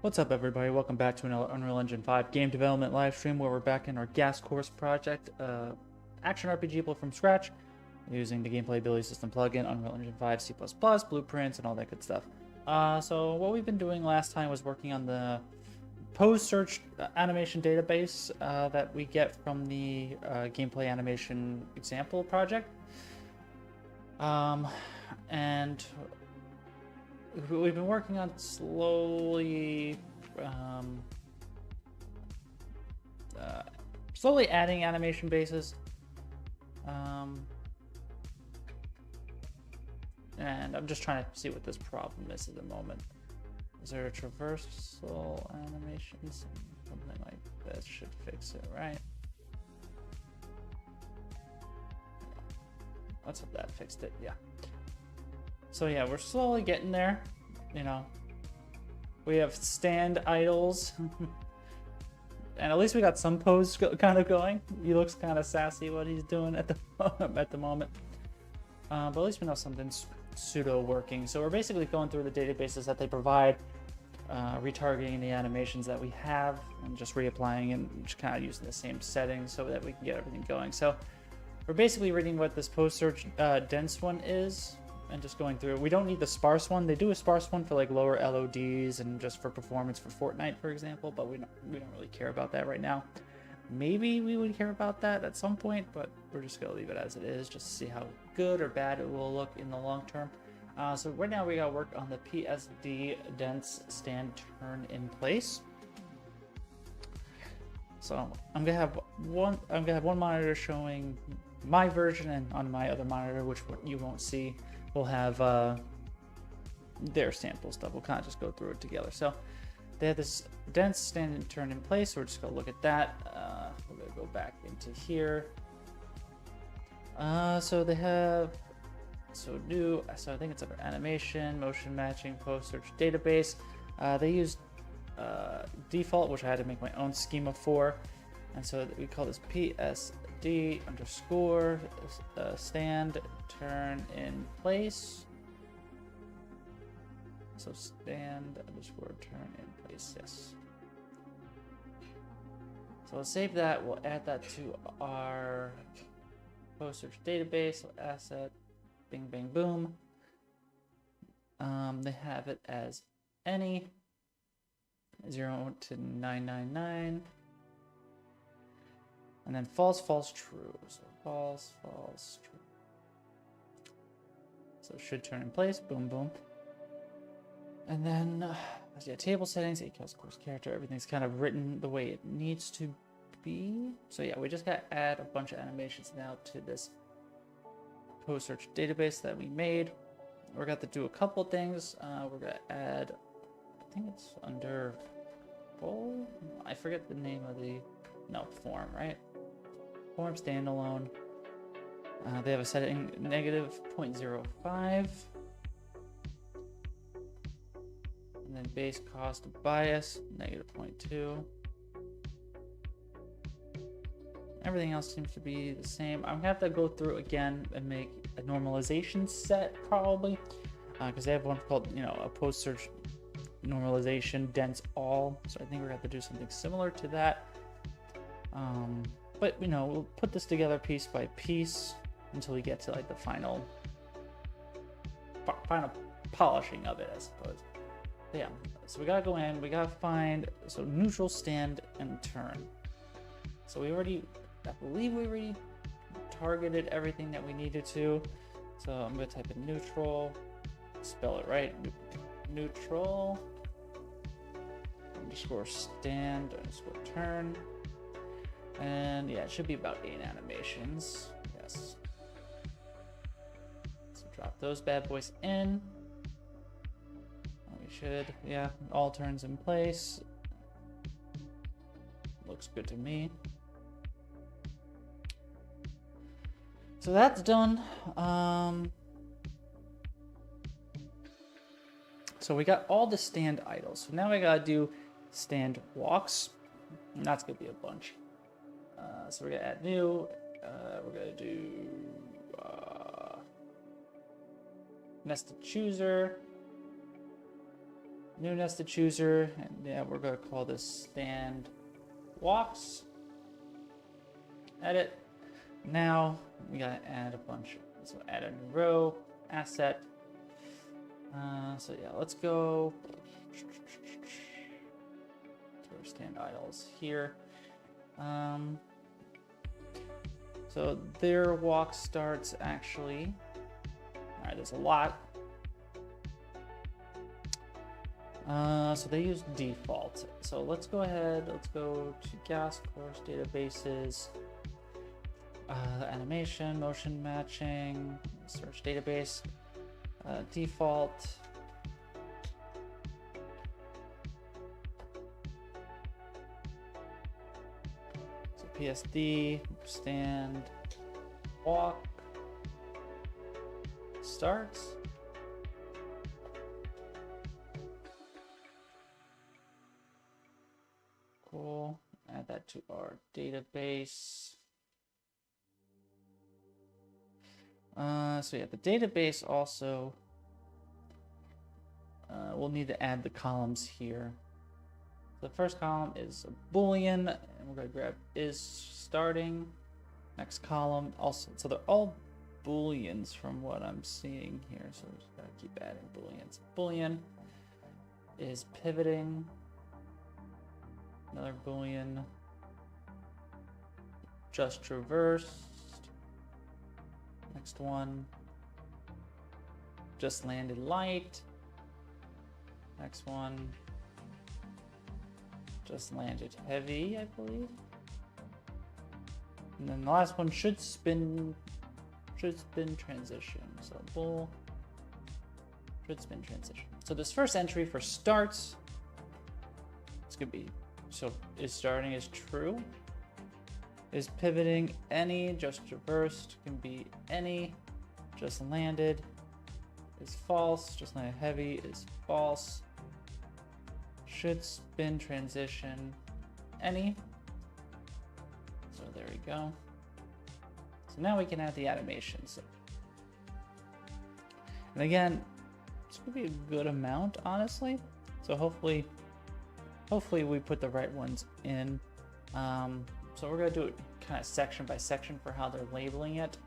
What's up, everybody? Welcome back to another Unreal Engine 5 game development live stream where we're back in our Gas Course project, action RPG built from scratch using the Gameplay Ability System plugin, Unreal Engine 5, C++, blueprints, and all that good stuff. So what we've been doing last time was working on the pose search animation database that we get from the gameplay animation example project. And we've been working on slowly adding animation bases, and I'm just trying to see what this problem is at the moment. Is there a traversal animation? Something like that should fix it, right? Let's hope that fixed it. Yeah. So yeah, we're slowly getting there. You know, we have stand idles, and at least we got some pose kind of going. He looks kind of sassy what he's doing at the moment. But at least we know something's pseudo working. So we're basically going through the databases that they provide, retargeting the animations that we have, and just reapplying and just kind of using the same settings so that we can get everything going. So we're basically reading what this pose search dense one is, and just going through it. We don't need the sparse one. They do a sparse one for like lower LODs and just for performance for Fortnite, for example, but we don't really care about that right now. Maybe we would care about that at some point, but we're just gonna leave it as it is, just to see how good or bad it will look in the long term. So right now we gotta work on the PSD dense stand turn in place. So I'm gonna have one monitor showing my version, and on my other monitor, which you won't see, we'll have their sample stuff. We'll kind of just go through it together. So they have this dense stand and turn in place. So we're just gonna look at that. We're gonna go back into here. So they have new. So I think it's under animation, motion matching, pose search database. They use default, which I had to make my own schema for, and so we call this PSD underscore stand turn in place. So stand underscore turn in place, yes. So we'll save that. We'll add that to our pose search database. So asset, bing, bang, boom. They have it as any 0 to 999. And then false, false, true. So false, false, true. So it should turn in place. Boom, boom. And then, yeah, table settings, equals course character. Everything's kind of written the way it needs to be. So yeah, we just got to add a bunch of animations now to this pose search database that we made. We're going to do a couple things. We're going to add, I think it's under full. I forget the name of the, no, form, right? Form standalone. They have a setting negative 0.05. And then base cost bias, negative 0.2. Everything else seems to be the same. I'm gonna have to go through again and make a normalization set probably, because they have one called, a pose search normalization dense all. So I think we're gonna have to do something similar to that. But we'll put this together piece by piece until we get to like the final polishing of it, I suppose. But yeah, so we gotta go in, we gotta find, so neutral, stand, and turn. So I believe we already targeted everything that we needed to. So I'm gonna type in neutral, spell it right, neutral, underscore stand, underscore turn. And yeah, it should be about 8 animations. Yes. So drop those bad boys in. We should, yeah, all turns in place. Looks good to me. So that's done. So we got all the stand idles. So now we gotta do stand walks. And that's gonna be a bunch. So we're gonna add new. We're gonna do nested chooser. New nested chooser, and yeah, we're gonna call this stand walks. Edit. Now we gotta add a bunch. So add a new row, asset. So yeah, let's go to our stand idols here. So their walk starts actually. All right, there's a lot. So they use default. So let's go ahead. Let's go to gas course databases. Animation, motion matching, search database, default. So PSD, stand, walk, starts. Cool. Add that to our database. So yeah, the database also, we'll need to add the columns here. The first column is a Boolean, and we're gonna grab is starting. Next column also, so they're all Booleans from what I'm seeing here. So we just gotta keep adding Booleans. Boolean is pivoting. Another Boolean. Just traversed. Next one. Just landed light. Next one. Just landed heavy, I believe. And then the last one should spin transition. So bool should spin transition. So this first entry for starts, it's gonna be, so is starting is true. Is pivoting any, just traversed can be any, just landed is false, just landed heavy is false. Should spin transition any. So there we go. So now we can add the animations. And again, it's gonna be a good amount, honestly. So hopefully we put the right ones in. So we're gonna do it kind of section by section for how they're labeling it.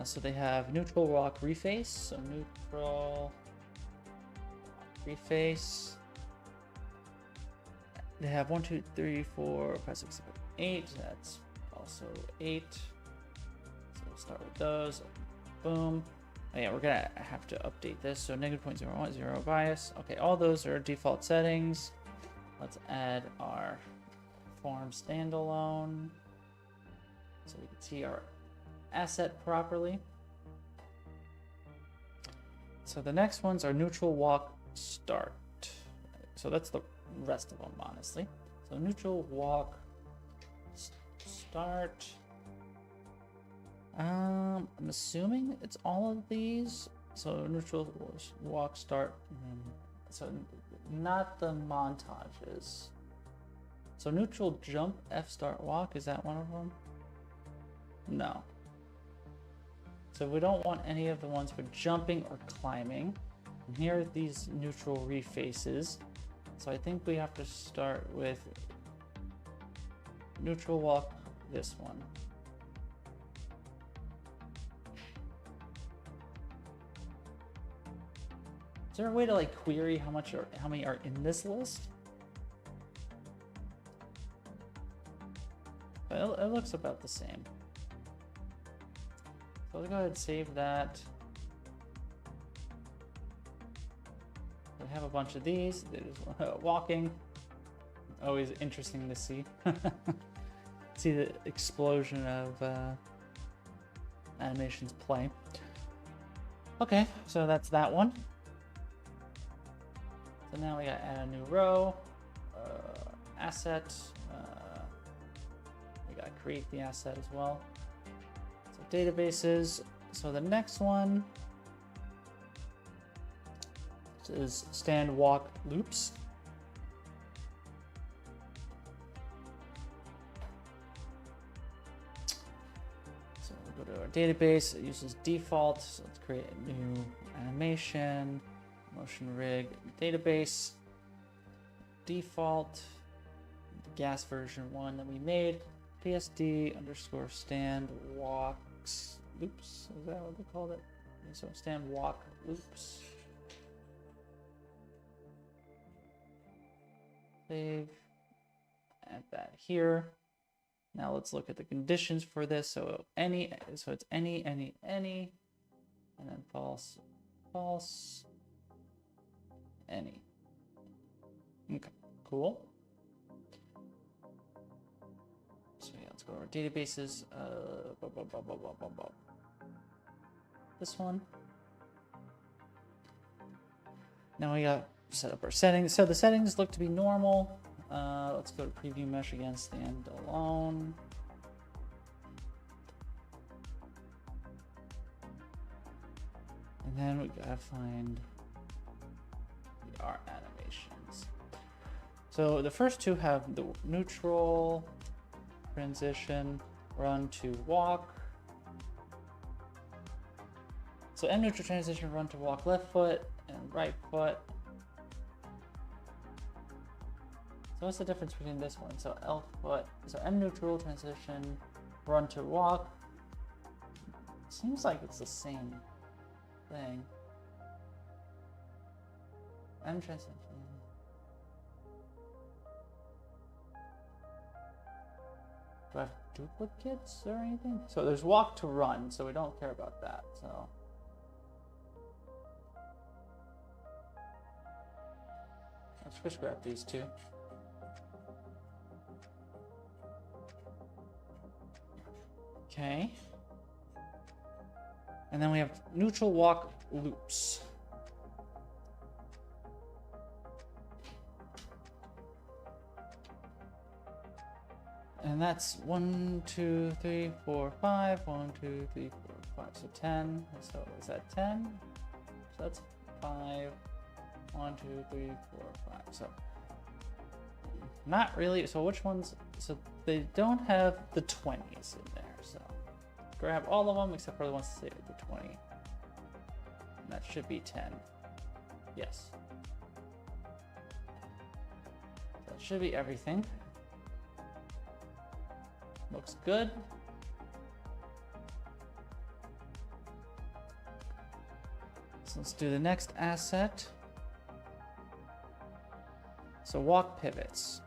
So they have neutral walk reface. So neutral reface. They have 1, 2, 3, 4, 5, 6, 7, 8. That's also 8. So we'll start with those. Boom. Oh yeah, we're gonna have to update this. So -0.01, 0 bias. Okay, all those are default settings. Let's add our form standalone so we can see our asset properly. So the next ones are neutral walk start. So that's the rest of them, honestly. So neutral walk start. I'm assuming it's all of these. So neutral walk start. So not the montages. So neutral jump F start walk, is that one of them? No. So we don't want any of the ones for jumping or climbing. And here are these neutral refaces. So I think we have to start with neutral walk, this one. Is there a way to like query how many are in this list? But it looks about the same. So let's go ahead and save that. We have a bunch of these. There's walking. Always interesting to see. See the explosion of animations play. Okay, so that's that one. So now we gotta add a new row, asset. We gotta create the asset as well. So databases. So the next one is stand walk loops. So we'll go to our database. It uses default. So let's create a new animation. Motion rig database default, the gas version 1 that we made, PSD underscore stand walks loops. Is that what they called it? So stand walk loops. Save. Add that here. Now let's look at the conditions for this. So it's any, and then false, false, any. Okay, cool. So yeah, let's go to our databases. This one. Now we got set up our settings. So the settings look to be normal. Let's go to preview mesh again, stand alone. And then we gotta find our animations. So the first two have the neutral, transition, run to walk. So M neutral transition, run to walk left foot and right foot. So what's the difference between this one? So L foot, so M neutral transition, run to walk. Seems like it's the same thing. M transition. Do I have duplicates or anything? So there's walk to run, so we don't care about that. So let's just grab these two. Okay. And then we have neutral walk loops. And that's 1, 2, 3, 4, 5. 1, 2, 3, 4, 5. So 10. So is that 10? So that's 5. 1, 2, 3, 4, 5. So not really. So which ones? So they don't have the 20s in there. So grab all of them except for the ones that say the 20. And that should be 10. Yes. That should be everything. Looks good. So let's do the next asset. So walk pivots.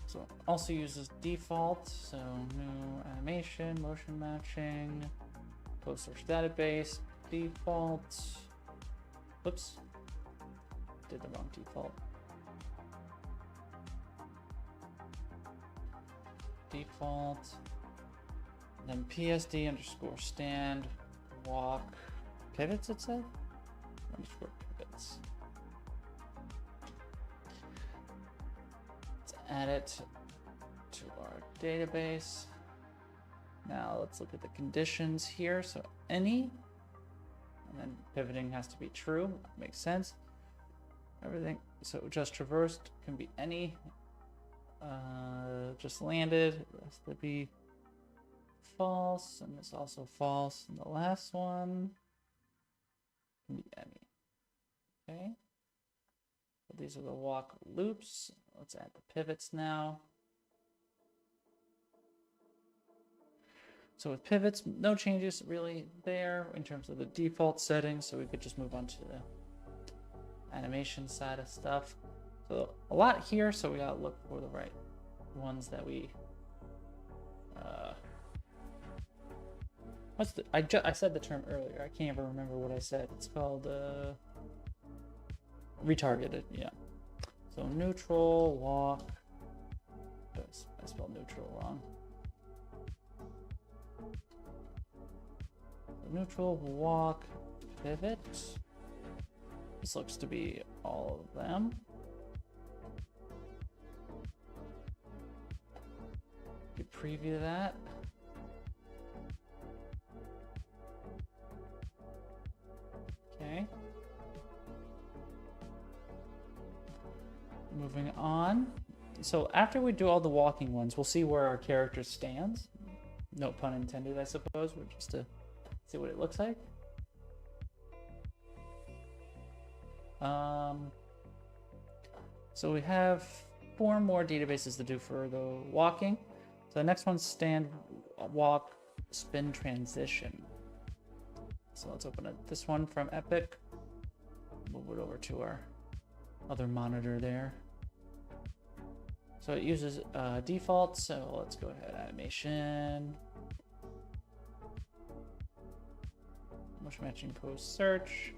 So also uses default. So new animation, motion matching, post source database, default. Whoops. Did the wrong default. Default. Then PSD underscore stand walk pivots, it said? Underscore pivots. Let's add it to our database. Now let's look at the conditions here. So any, and then pivoting has to be true. Makes sense. Everything, so just traversed can be any, just landed, it has to be false, and it's also false. And the last one can be any. Okay. So these are the walk loops. Let's add the pivots now. So with pivots, no changes really there in terms of the default settings, so we could just move on to the animation side of stuff. So a lot here, so we gotta look for the right ones that we I said the term earlier, I can't even remember what I said. It's called retargeted. Yeah. So neutral walk, I spelled neutral wrong. So neutral walk pivot. This looks to be all of them. You preview that. Okay. Moving on. So after we do all the walking ones, we'll see where our character stands. No pun intended, I suppose, but just to see what it looks like. So we have 4 more databases to do for the walking. So the next one's stand, walk, spin, transition. So let's open up this one from Epic. Move it over to our other monitor there. So it uses default. So let's go ahead, animation, motion matching pose search,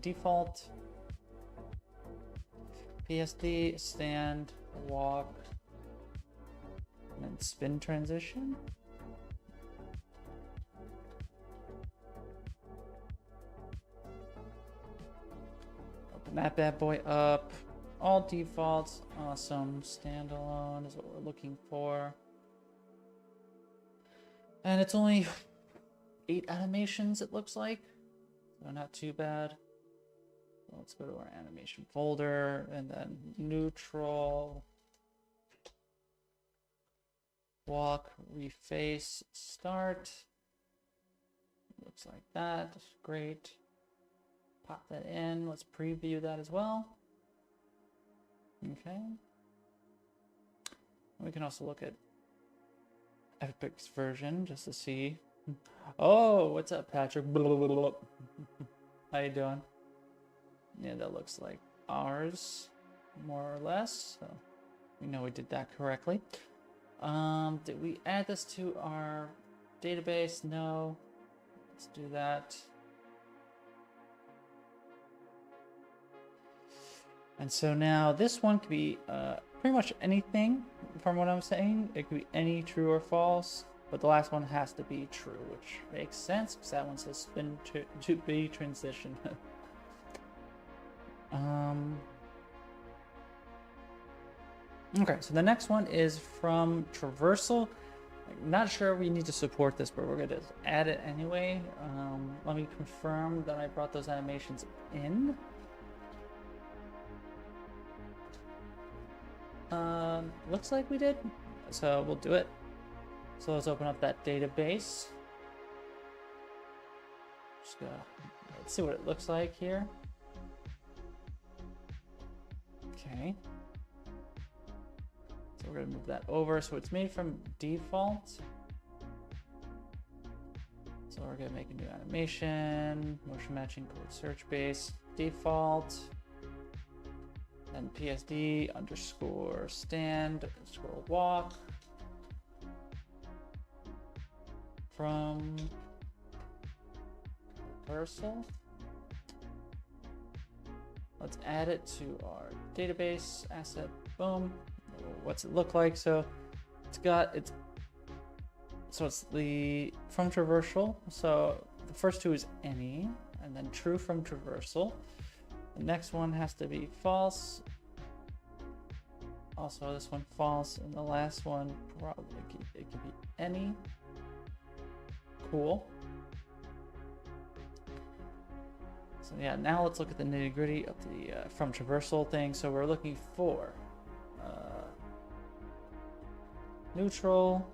default, PSD, stand, walk, and then spin transition. Open that bad boy up. All defaults. Awesome. Standalone is what we're looking for. And it's only 8 animations, it looks like. So not too bad. Let's go to our animation folder and then neutral, walk, reface, start. Looks like that. Great. Pop that in. Let's preview that as well. Okay. We can also look at Epic's version just to see. Oh, what's up, Patrick? How you doing? Yeah, that looks like ours, more or less. So we know we did that correctly. Did we add this to our database? No. Let's do that. And so now this one could be pretty much anything from what I'm saying. It could be any true or false, but the last one has to be true, which makes sense because that one says spin to be transition. Okay, so the next one is from Traversal. I'm not sure we need to support this, but we're going to add it anyway. Let me confirm that I brought those animations in. Looks like we did, so we'll do it. So let's open up that database. Just let's see what it looks like here. Okay. So we're gonna move that over. So it's made from default. So we're gonna make a new animation, motion matching code search base, default. Then PSD underscore stand underscore walk from Traversal. Let's add it to our database asset. Boom. What's it look like? So it's the from Traversal. So the first 2 is any, and then true from Traversal. The next one has to be false. Also, this one false, and the last one probably it could be any. Cool. So yeah, now let's look at the nitty-gritty of the from Traversal thing. So we're looking for neutral.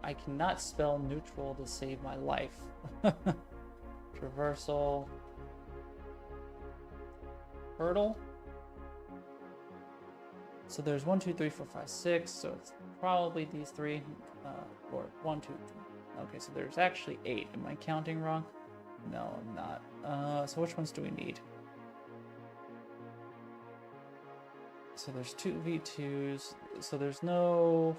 I cannot spell neutral to save my life. Traversal. Hurdle. So there's 1, 2, 3, 4, 5, 6. So it's probably these 3, or 1, 2, 3. Okay, so there's actually 8. Am I counting wrong? No, I'm not. So which ones do we need? So there's 2 V2s. So there's no.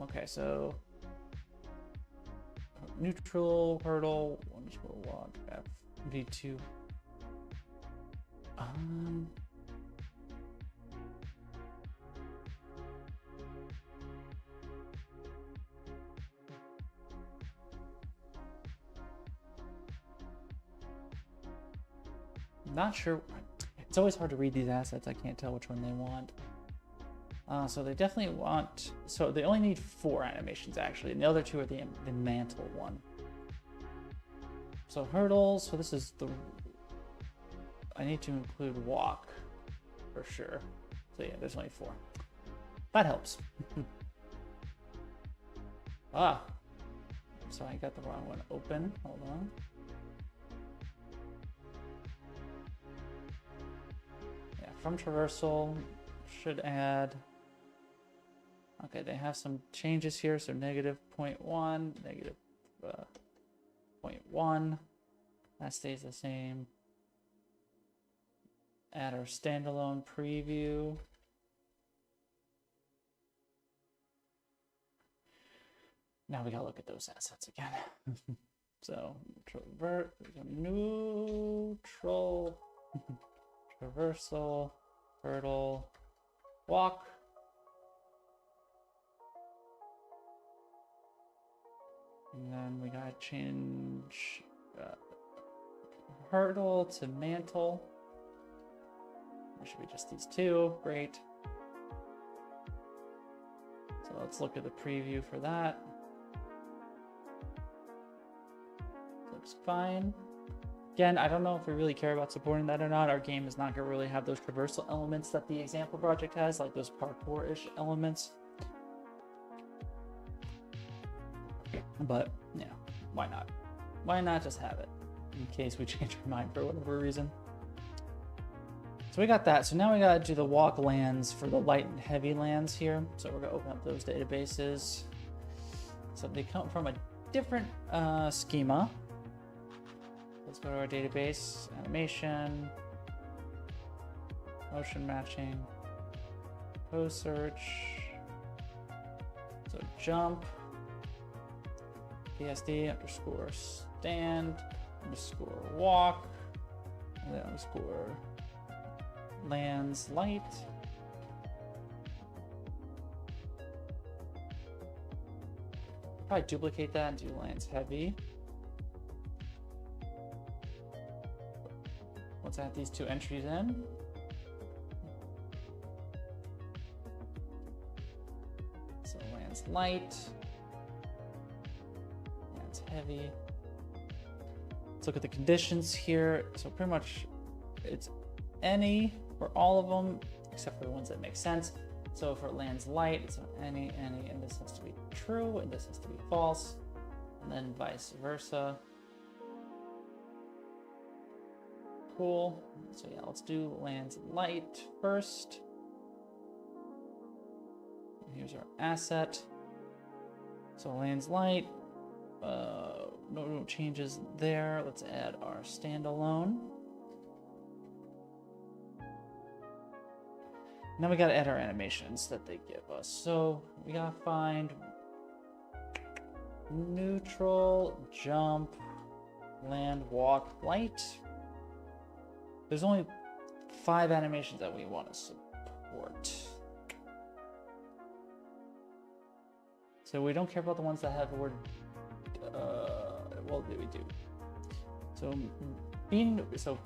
Okay, so neutral, hurdle, underscore walk, F, V2. Not sure. It's always hard to read these assets. I can't tell which one they want. So they definitely want. So they only need 4 animations actually, and the other 2 are the mantle one. So hurdles. So this is the. I need to include walk for sure. So yeah, there's only 4. That helps. Ah. So I got the wrong one open. Hold on. Yeah, from traversal should add. Okay, they have some changes here. So negative 0.1, negative 0.1. That stays the same. Add our standalone preview. Now we gotta look at those assets again. So neutral, traversal, hurdle, walk. And then we gotta change hurdle to mantle. It should be just these two. Great. So let's look at the preview for that. Looks fine. Again, I don't know if we really care about supporting that or not. Our game is not going to really have those traversal elements that the example project has, like those parkour-ish elements. But, yeah, why not? Why not just have it in case we change our mind for whatever reason? So we got that. So now we got to do the walk lands for the light and heavy lands here. So we're going to open up those databases. So they come from a different schema. Let's go to our database, animation, motion matching, pose search. So jump, PSD underscore stand underscore walk, and then underscore lands light. Probably duplicate that and do lands heavy. Let's add these two entries in. So lands light, lands heavy. Let's look at the conditions here. So pretty much it's any for all of them, except for the ones that make sense. So for lands light, it's any, and this has to be true, and this has to be false, and then vice versa. Cool. So yeah, let's do lands light first. And here's our asset. So lands light. No changes there. Let's add our standalone. Now we gotta add our animations that they give us. So we gotta find neutral, jump, land, walk, light. There's only 5 animations that we want to support. So we don't care about the ones that have the word, well, we do. So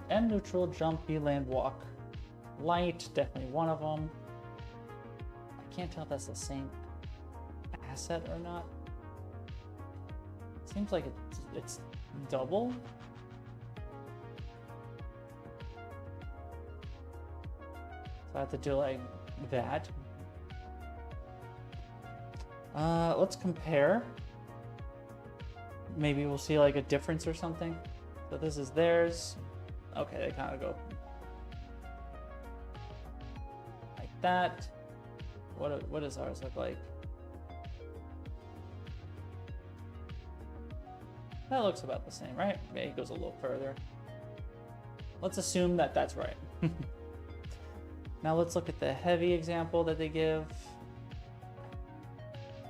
M neutral, jump, B land, walk, light, definitely one of them. I can't tell if that's the same asset or not. Seems like it's double. So I have to do like that. Let's compare. Maybe we'll see like a difference or something. So this is theirs. Okay, they kind of go like that. What does ours look like? That looks about the same, right? Maybe it goes a little further. Let's assume that that's right. Now let's look at the heavy example that they give.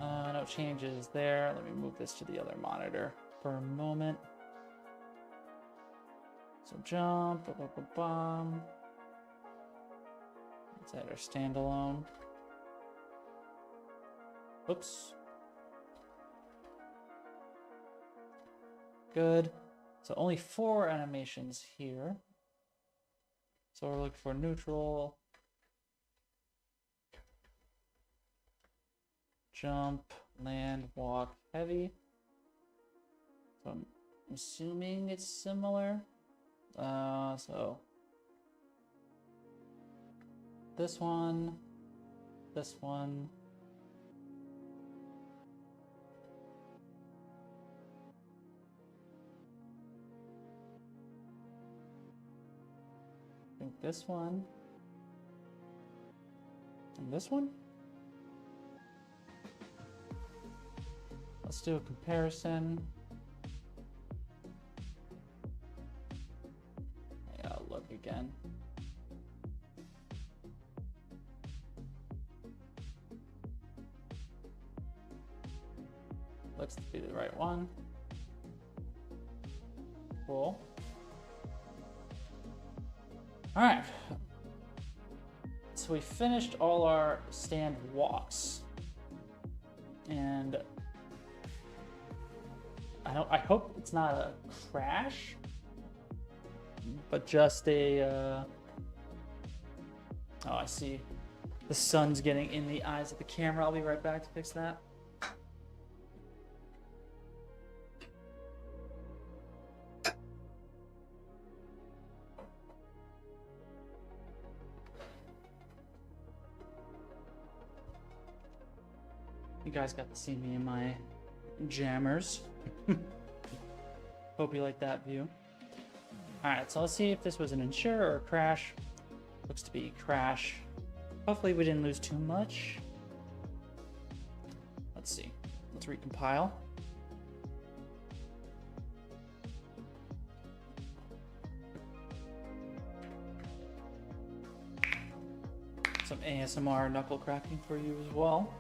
No changes there. Let me move this to the other monitor for a moment. So jump, let's add our standalone. Oops. Good. So only 4 animations here. So we're looking for neutral, jump, land, walk, heavy. So I'm assuming it's similar. So this one, this one. I think this one. And this one? Let's do a comparison. Yeah, I'll look again. Looks to be the right one. Cool. All right. So we finished all our stand walks. And I hope it's not a crash, but just a oh, I see. The sun's getting in the eyes of the camera. I'll be right back to fix that. You guys got to see me in my jammers. Hope you like that view. Alright, so let's see if this was an insure or a crash. Looks to be crash. Hopefully we didn't lose too much. Let's see. Let's recompile. Some ASMR knuckle cracking for you as well.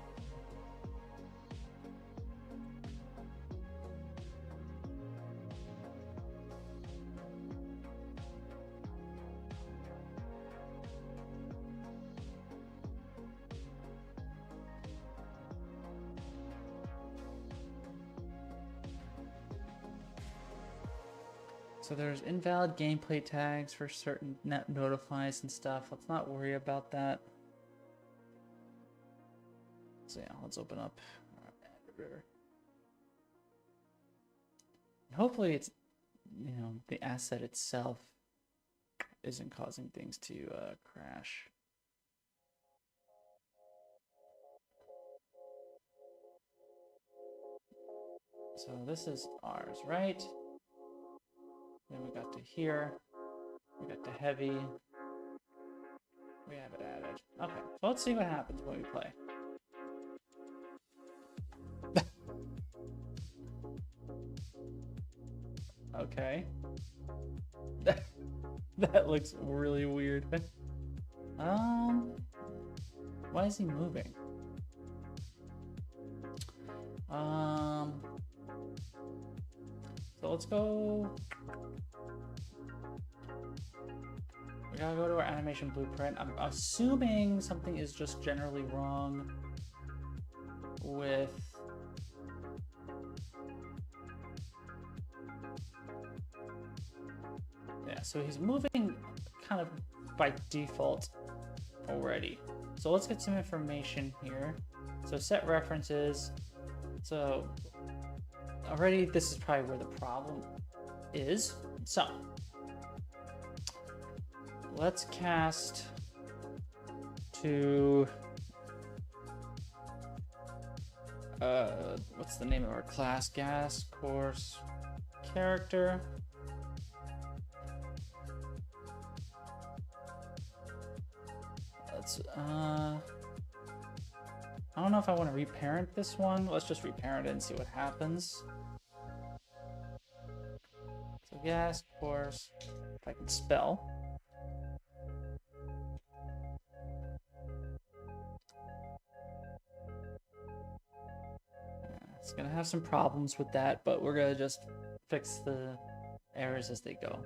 So there's invalid gameplay tags for certain net notifies and stuff. Let's not worry about that. So yeah, let's open up our editor. And hopefully it's, you know, the asset itself isn't causing things to crash. So this is ours, right? Then we got to here, we got to heavy, we have it added. Okay, so let's see what happens when we play. Okay. That looks really weird. Why is he moving? So let's go. We gotta go to our animation blueprint. I'm assuming something is just generally wrong with so he's moving kind of by default already. So let's get some information here. So set references. So already this is probably where the problem is. So let's cast to what's the name of our class? Gas course character. Let's I don't know if I want to reparent this one. Let's just reparent it and see what happens. So gas course, if I can spell. It's gonna have some problems with that, but we're gonna just fix the errors as they go.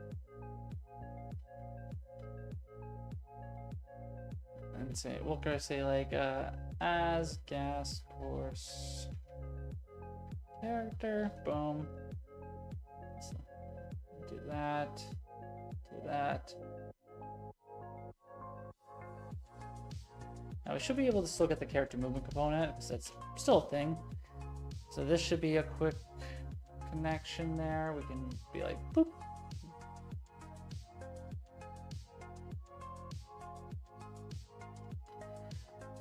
And say, we'll go say like as gas course character, boom. So do that, do that. Now we should be able to still get the character movement component because that's still a thing. So this should be a quick connection there. We can be like, boop.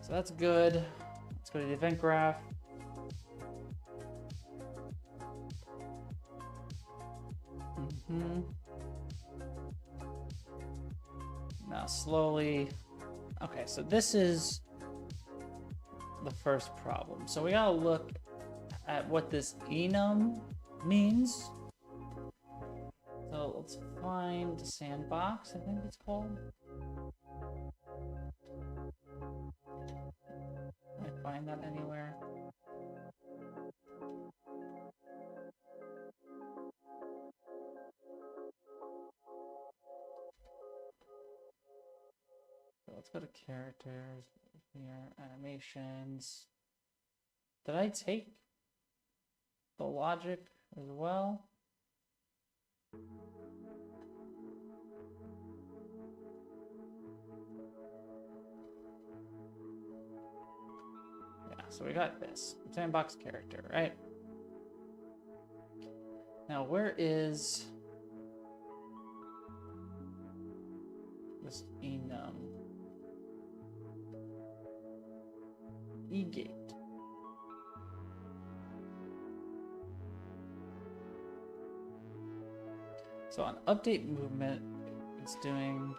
So that's good. Let's go to the event graph. Now slowly. Okay, so this is the first problem. So we gotta look at what this enum means. So let's find sandbox, I think it's called. Can I find that anywhere? So let's go to characters here, animations. Did I take the logic as well? Yeah, so we got this sandbox character, right? Now, where is this enum? E-gate. So on update movement, it's doing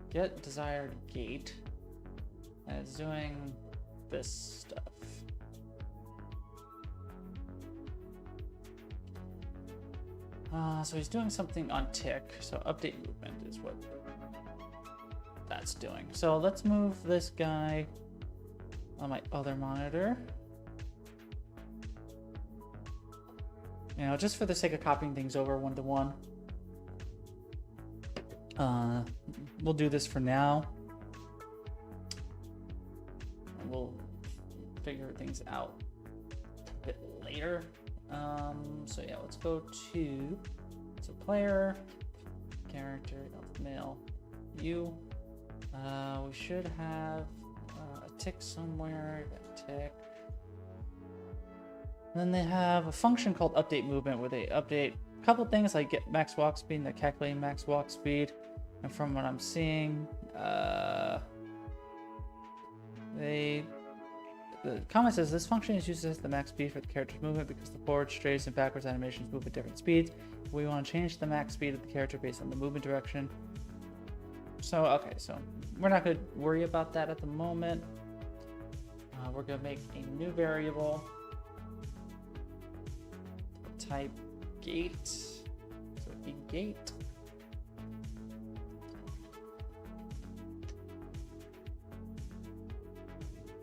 get desired gate, and it's doing this stuff. So he's doing something on tick. So update movement is what that's doing. So let's move this guy on my other monitor. You know, just for the sake of copying things over one to one. We'll do this for now. And we'll figure things out a bit later. So yeah, let's go to player, character, male, you. We should have a tick somewhere, tick. And then they have a function called update movement where they update a couple things like get max walk speed and they're calculating max walk speed. And from what I'm seeing, the comment says this function is used as the max speed for the character's movement because the forward, strays, and backwards animations move at different speeds. We want to change the max speed of the character based on the movement direction. So, okay, so we're not going to worry about that at the moment. We're going to make a new variable. Type gate. So gate.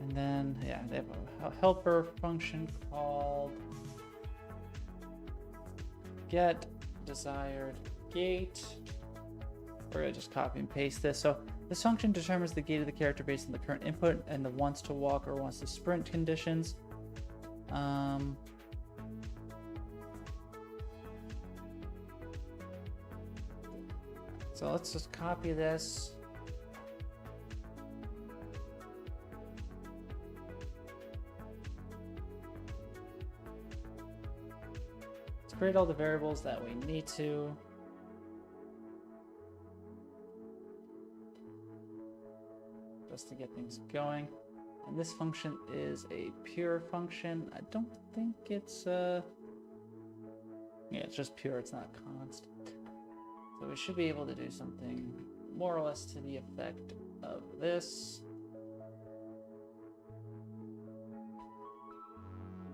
And then, yeah, they have a helper function called get desired gate. We're gonna just copy and paste this. So this function determines the gait of the character based on the current input and the wants to walk or wants to sprint conditions. So let's just copy this. Let's create all the variables that we need to. Just to get things going. And this function is a pure function. I don't think it's yeah, it's just pure, it's not const. So we should be able to do something more or less to the effect of this.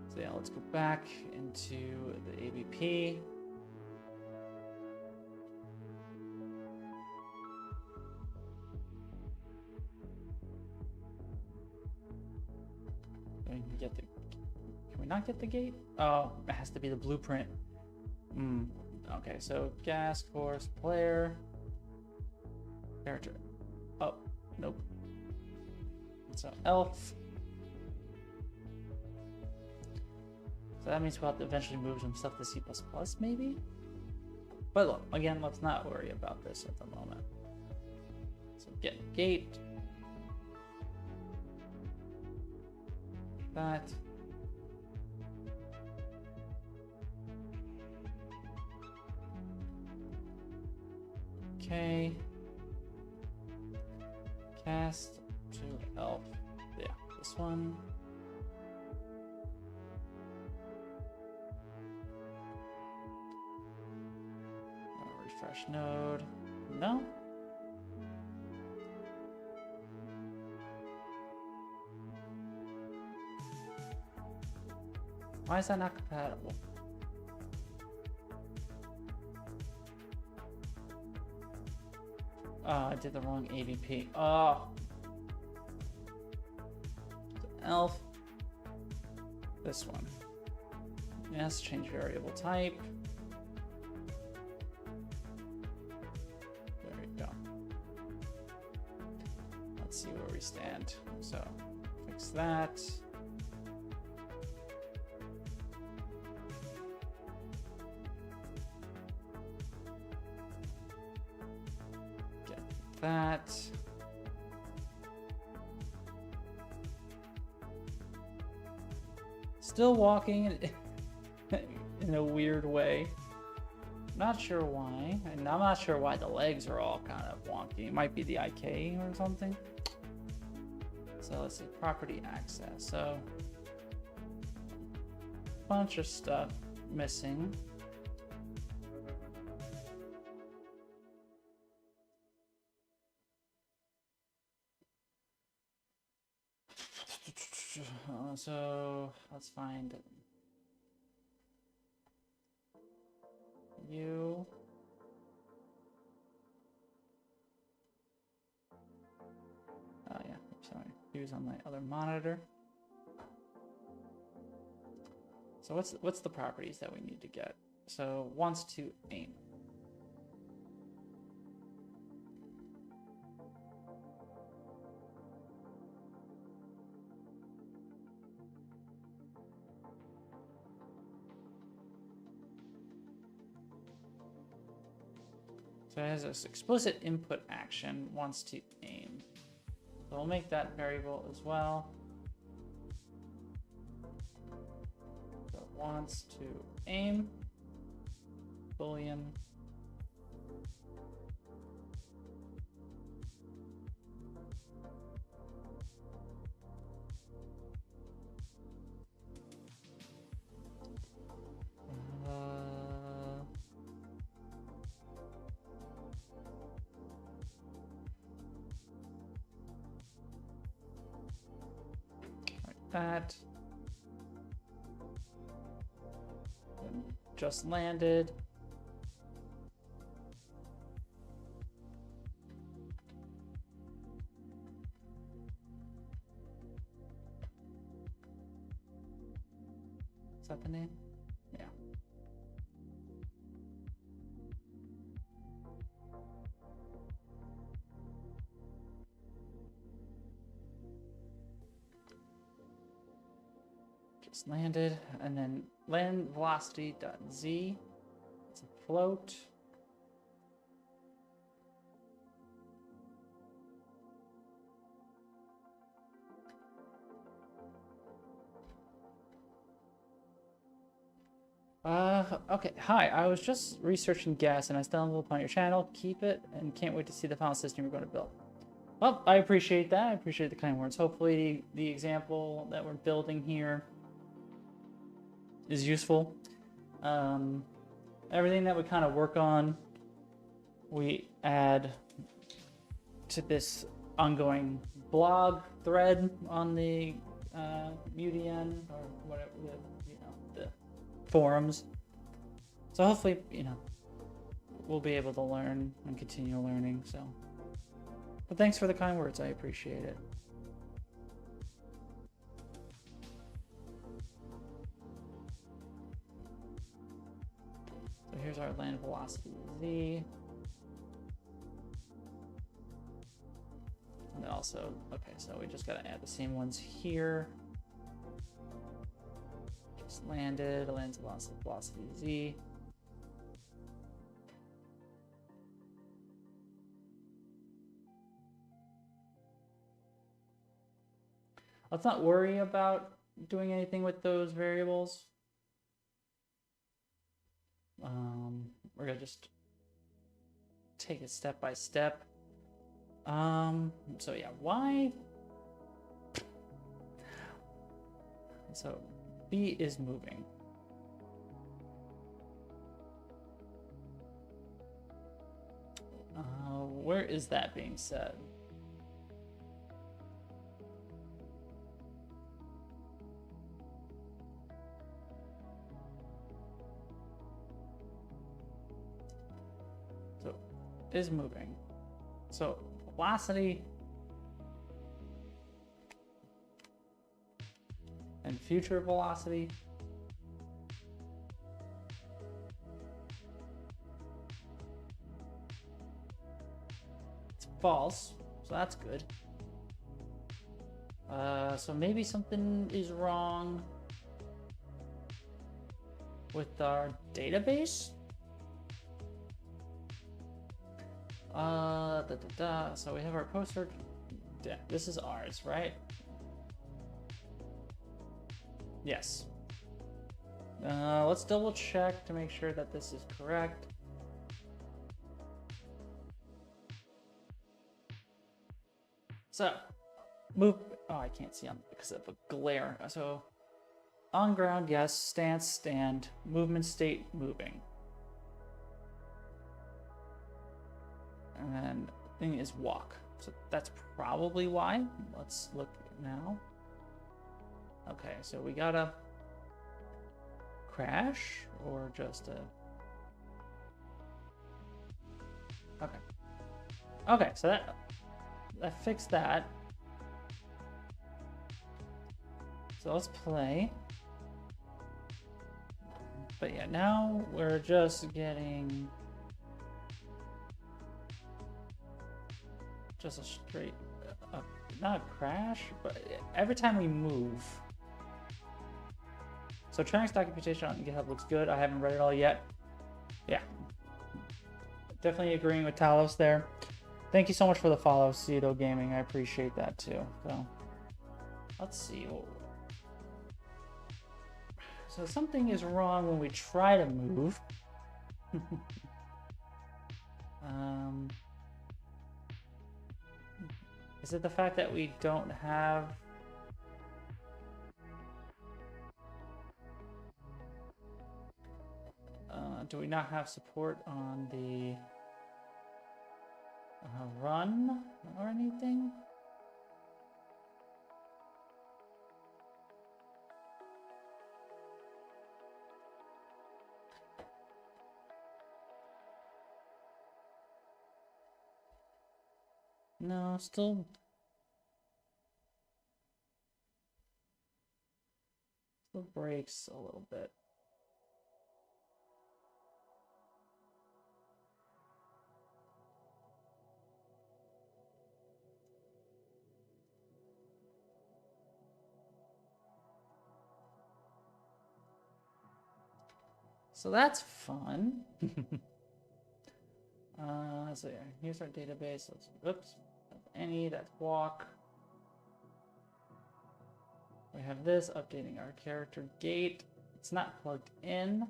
So yeah, let's go back into the ABP. Can we not get the gate? Oh, it has to be the blueprint. Okay, so gas, course, player, character. Oh, nope. So elf. So that means we'll have to eventually move some stuff to C++, maybe? But look, again, let's not worry about this at the moment. So get gate. That. Okay. Cast to elf. Yeah, this one. Refresh node. No. Why is that not compatible? Oh, I did the wrong ADP. Oh. Elf. This one. Yes, change variable type. There we go. Let's see where we stand. So, fix that. That. Still walking in a weird way. Not sure why. And I'm not sure why the legs are all kind of wonky. It might be the IK or something. So let's see, property access. So bunch of stuff missing. So let's find you. Oh yeah, sorry. View's on my other monitor. So what's the properties that we need to get? So wants to aim. So it has this explicit input action, wants to aim. So we'll make that variable as well. So it wants to aim, Boolean. That just landed. Is that the name? Yeah. Just landed, and then land velocity.z. It's a float. Okay. Hi, I was just researching gas and I stumbled upon your channel. Keep it, and can't wait to see the final system you're going to build. Well, I appreciate that. I appreciate the kind words. Hopefully the example that we're building here is useful. Everything that we kind of work on, we add to this ongoing blog thread on the UDN or whatever, the forums. So hopefully, we'll be able to learn and continue learning. So, but thanks for the kind words. I appreciate it. So here's our land velocity z. And also, okay, so we just got to add the same ones here. Just landed, land velocity z. Let's not worry about doing anything with those variables. We're gonna just take it step by step. So yeah, why So B is moving. Where is that being said? So is moving. So velocity and future velocity. It's false, so that's good. So maybe something is wrong with our database. So we have our poster. This is ours, right? Yes. Let's double check to make sure that this is correct. So, move. Oh, I can't see because of a glare. So, on ground, yes. Stance, stand. Movement state, moving. And then thing is walk. So that's probably why. Let's look now. Okay, so we gotta crash or just a. Okay. Okay, so that fixed that. So let's play. But yeah, now we're just getting just a straight, not a crash, but every time we move. So Tranix documentation on GitHub looks good. I haven't read it all yet. Yeah. Definitely agreeing with Talos there. Thank you so much for the follow, Cedo Gaming. I appreciate that too. So let's see. So something is wrong when we try to move. Is it the fact that we don't have do we not have support on the run or anything? No, still breaks a little bit. So that's fun. So yeah, here's our database. Oops, that's any, that's walk. We have this, updating our character gate. It's not plugged in.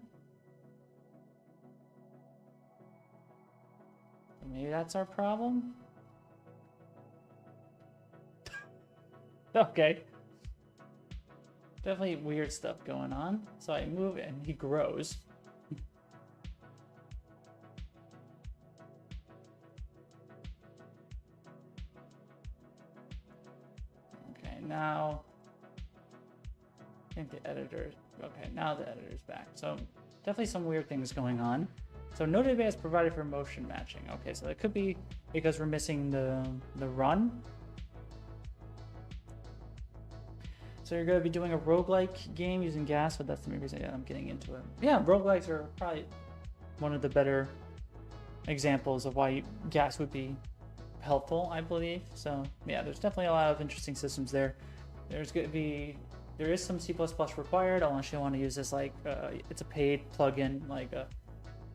Maybe that's our problem? Okay. Definitely weird stuff going on. So I move and he grows. Okay, now I think the editor, okay, now the editor's back. So definitely some weird things going on. So no database provided for motion matching. Okay, so that could be because we're missing the run. So you're going to be doing a roguelike game using gas, so that's the main reason I'm getting into it. Yeah, roguelikes are probably one of the better examples of why gas would be helpful, I believe. So yeah, there's definitely a lot of interesting systems there. There is some C++ required, unless you want to use this like, it's a paid plugin, like I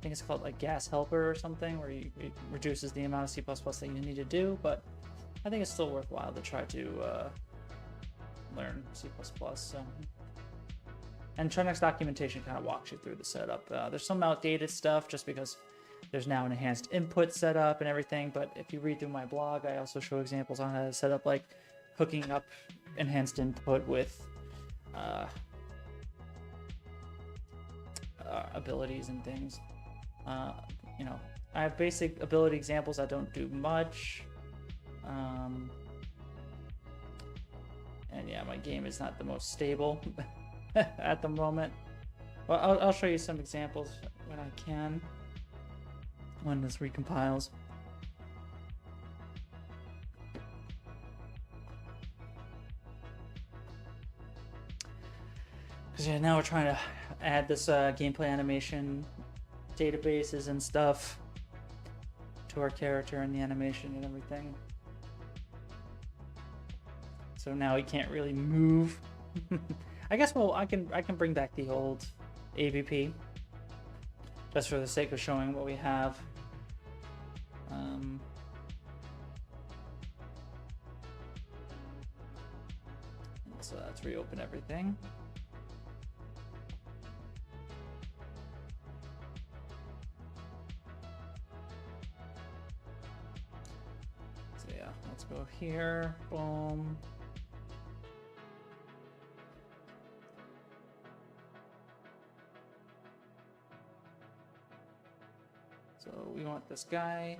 think it's called like Gas Helper or something, where it reduces the amount of C++ that you need to do, but I think it's still worthwhile to try to learn C++. So. And Tranix documentation kind of walks you through the setup. There's some outdated stuff just because there's now an enhanced input setup and everything, but if you read through my blog, I also show examples on how to set up like hooking up enhanced input with abilities and things. You know, I have basic ability examples that don't do much. And yeah, my game is not the most stable at the moment. Well, I'll show you some examples when I can, when this recompiles. Because yeah, now we're trying to add this gameplay animation databases and stuff to our character and the animation and everything. So now he can't really move. I guess I can bring back the old AVP just for the sake of showing what we have. So let's reopen everything. So yeah, let's go here. Boom. So we want this guy.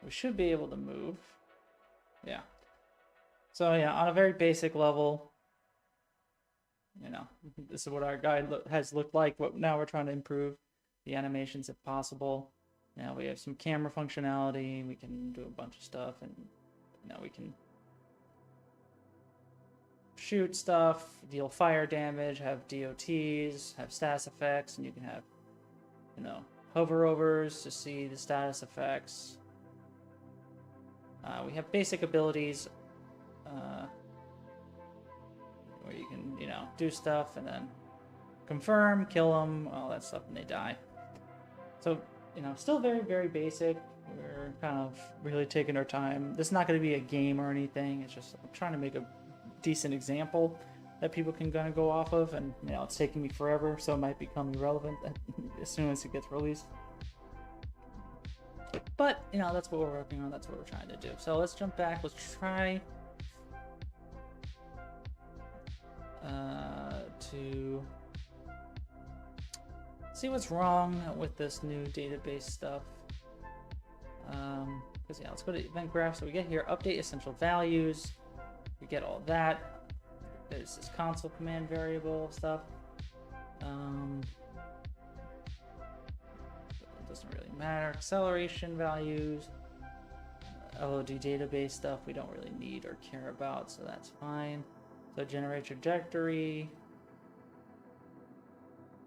We should be able to move. Yeah. So yeah, on a very basic level, you know, this is what our guide has looked like. But now we're trying to improve the animations if possible. Now we have some camera functionality. We can do a bunch of stuff, and now we can shoot stuff, deal fire damage, have DOTs, have status effects, and you can have, you know, hover-overs to see the status effects. We have basic abilities where you can, you know, do stuff and then confirm, kill them, all that stuff, and they die. So, you know, still very, very basic. We're kind of really taking our time. This is not going to be a game or anything. It's just I'm trying to make a decent example that people can kind of go off of, and you know, it's taking me forever, so it might become irrelevant as soon as it gets released. But you know, that's what we're working on. That's what we're trying to do. So let's jump back. Let's try to see what's wrong with this new database stuff. Because yeah, let's go to event graph. So we get here, update essential values. We get all that. There's this console command variable stuff. It doesn't really matter. Acceleration values, LOD database stuff we don't really need or care about, so that's fine. So generate trajectory.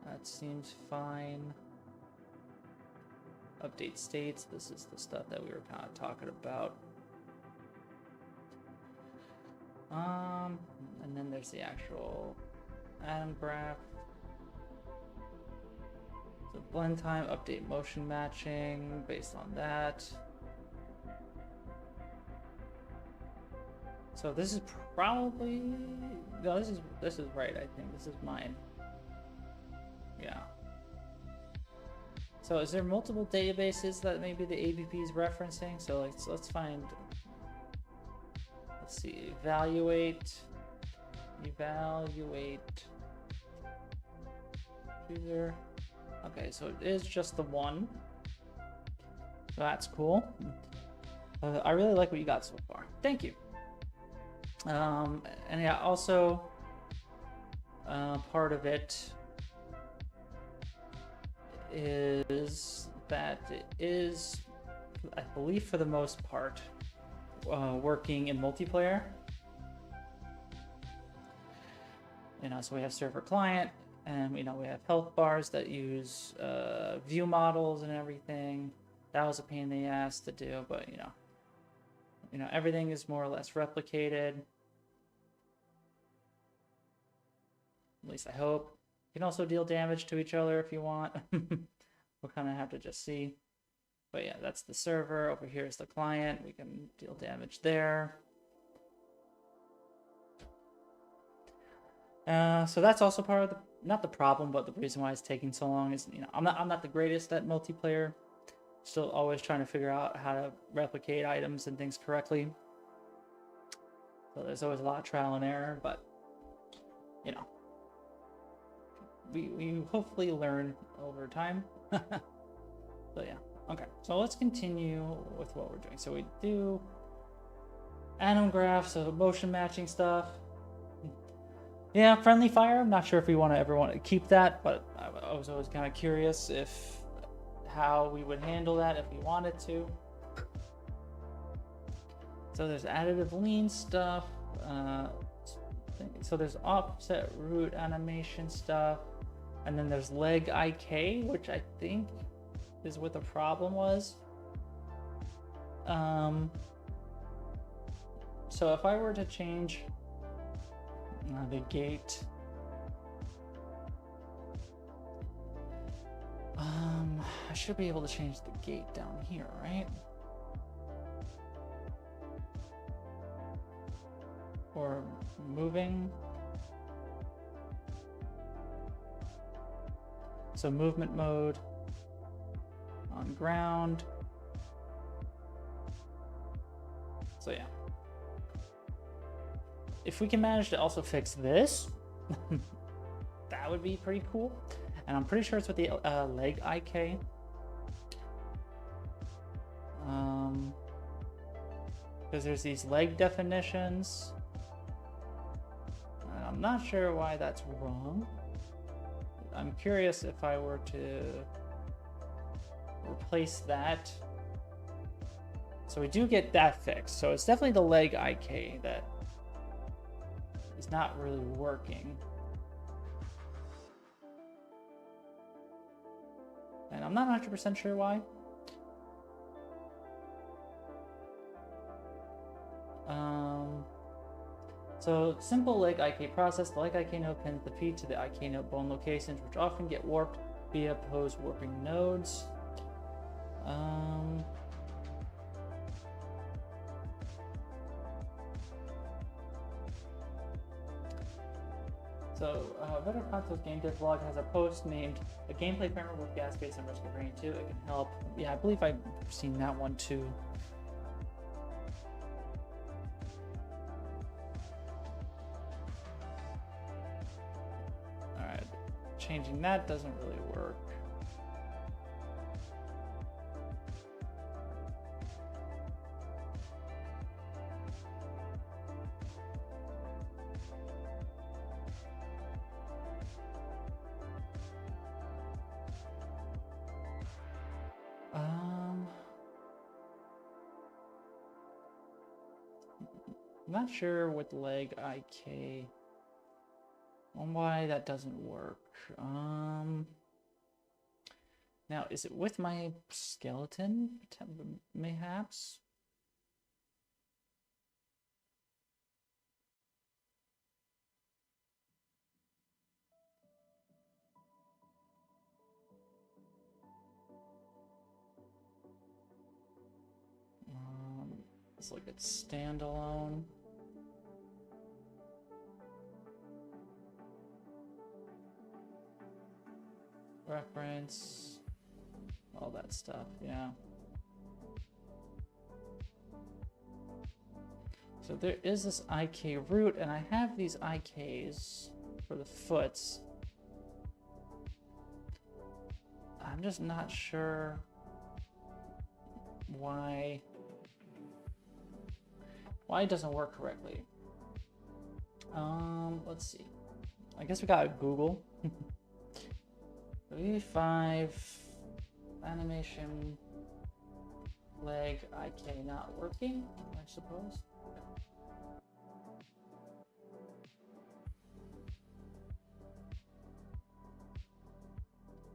That seems fine. Update states. This is the stuff that we were kind of talking about. And then there's the actual atom graph. So blend time, update motion matching based on that. So this is probably no, this is right. I think this is mine. Yeah. So is there multiple databases that maybe the AVP is referencing? So like, let's find. Let's see. Evaluate. User. Okay, so it is just the one. So that's cool. I really like what you got so far. Thank you. And yeah, also part of it is that it is, I believe for the most part, working in multiplayer. You know, so we have server client, and you know, we have health bars that use view models and everything. That was a pain in the ass to do, but you know, everything is more or less replicated. At least I hope. You can also deal damage to each other if you want. We'll kind of have to just see. But yeah, that's the server. Over here is the client. We can deal damage there. So that's also part of the, not the problem, but the reason why it's taking so long is, you know, I'm not the greatest at multiplayer. Still always trying to figure out how to replicate items and things correctly. So there's always a lot of trial and error, but you know, we hopefully learn over time. So yeah, okay. So let's continue with what we're doing. So we do atom graph, so motion matching stuff. Yeah, friendly fire. I'm not sure if we ever want to keep that, but I was always kind of curious how we would handle that if we wanted to. So there's additive lean stuff. So there's offset root animation stuff, and then there's leg IK, which I think is what the problem was. So if I were to change the gate, I should be able to change the gate down here, right? Or moving. So movement mode on ground. So yeah. If we can manage to also fix this, that would be pretty cool. And I'm pretty sure it's with the leg IK. Because there's these leg definitions. And I'm not sure why that's wrong. I'm curious if I were to replace that. So we do get that fixed. So it's definitely the leg IK that is not really working. And I'm not 100% sure why. So simple leg IK process. The leg IK node pins the feet to the IK node bone locations, which often get warped via pose warping nodes. So, Better Console's game dev blog has a post named "A Gameplay Primer with Gas Base and Risk of Rain 2." It can help. Yeah, I believe I've seen that one too. Alright, changing that doesn't really work. I'm not sure with leg IK on why that doesn't work. Now, is it with my skeleton, mayhaps? Let's look at standalone. Reference, all that stuff, yeah. So there is this IK root, and I have these IKs for the foots. I'm just not sure why it doesn't work correctly. Let's see. I guess we got Google. V5 animation leg IK not working, I suppose.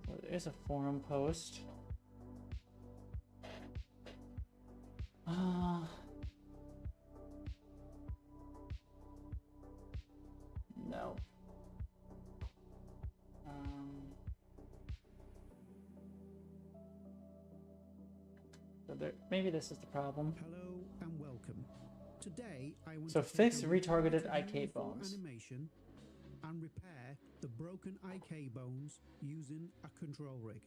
So there's a forum post. No. So there, maybe this is the problem. Hello and welcome. Today I want to fix retargeted IK bones animation and repair the broken IK bones using a control rig.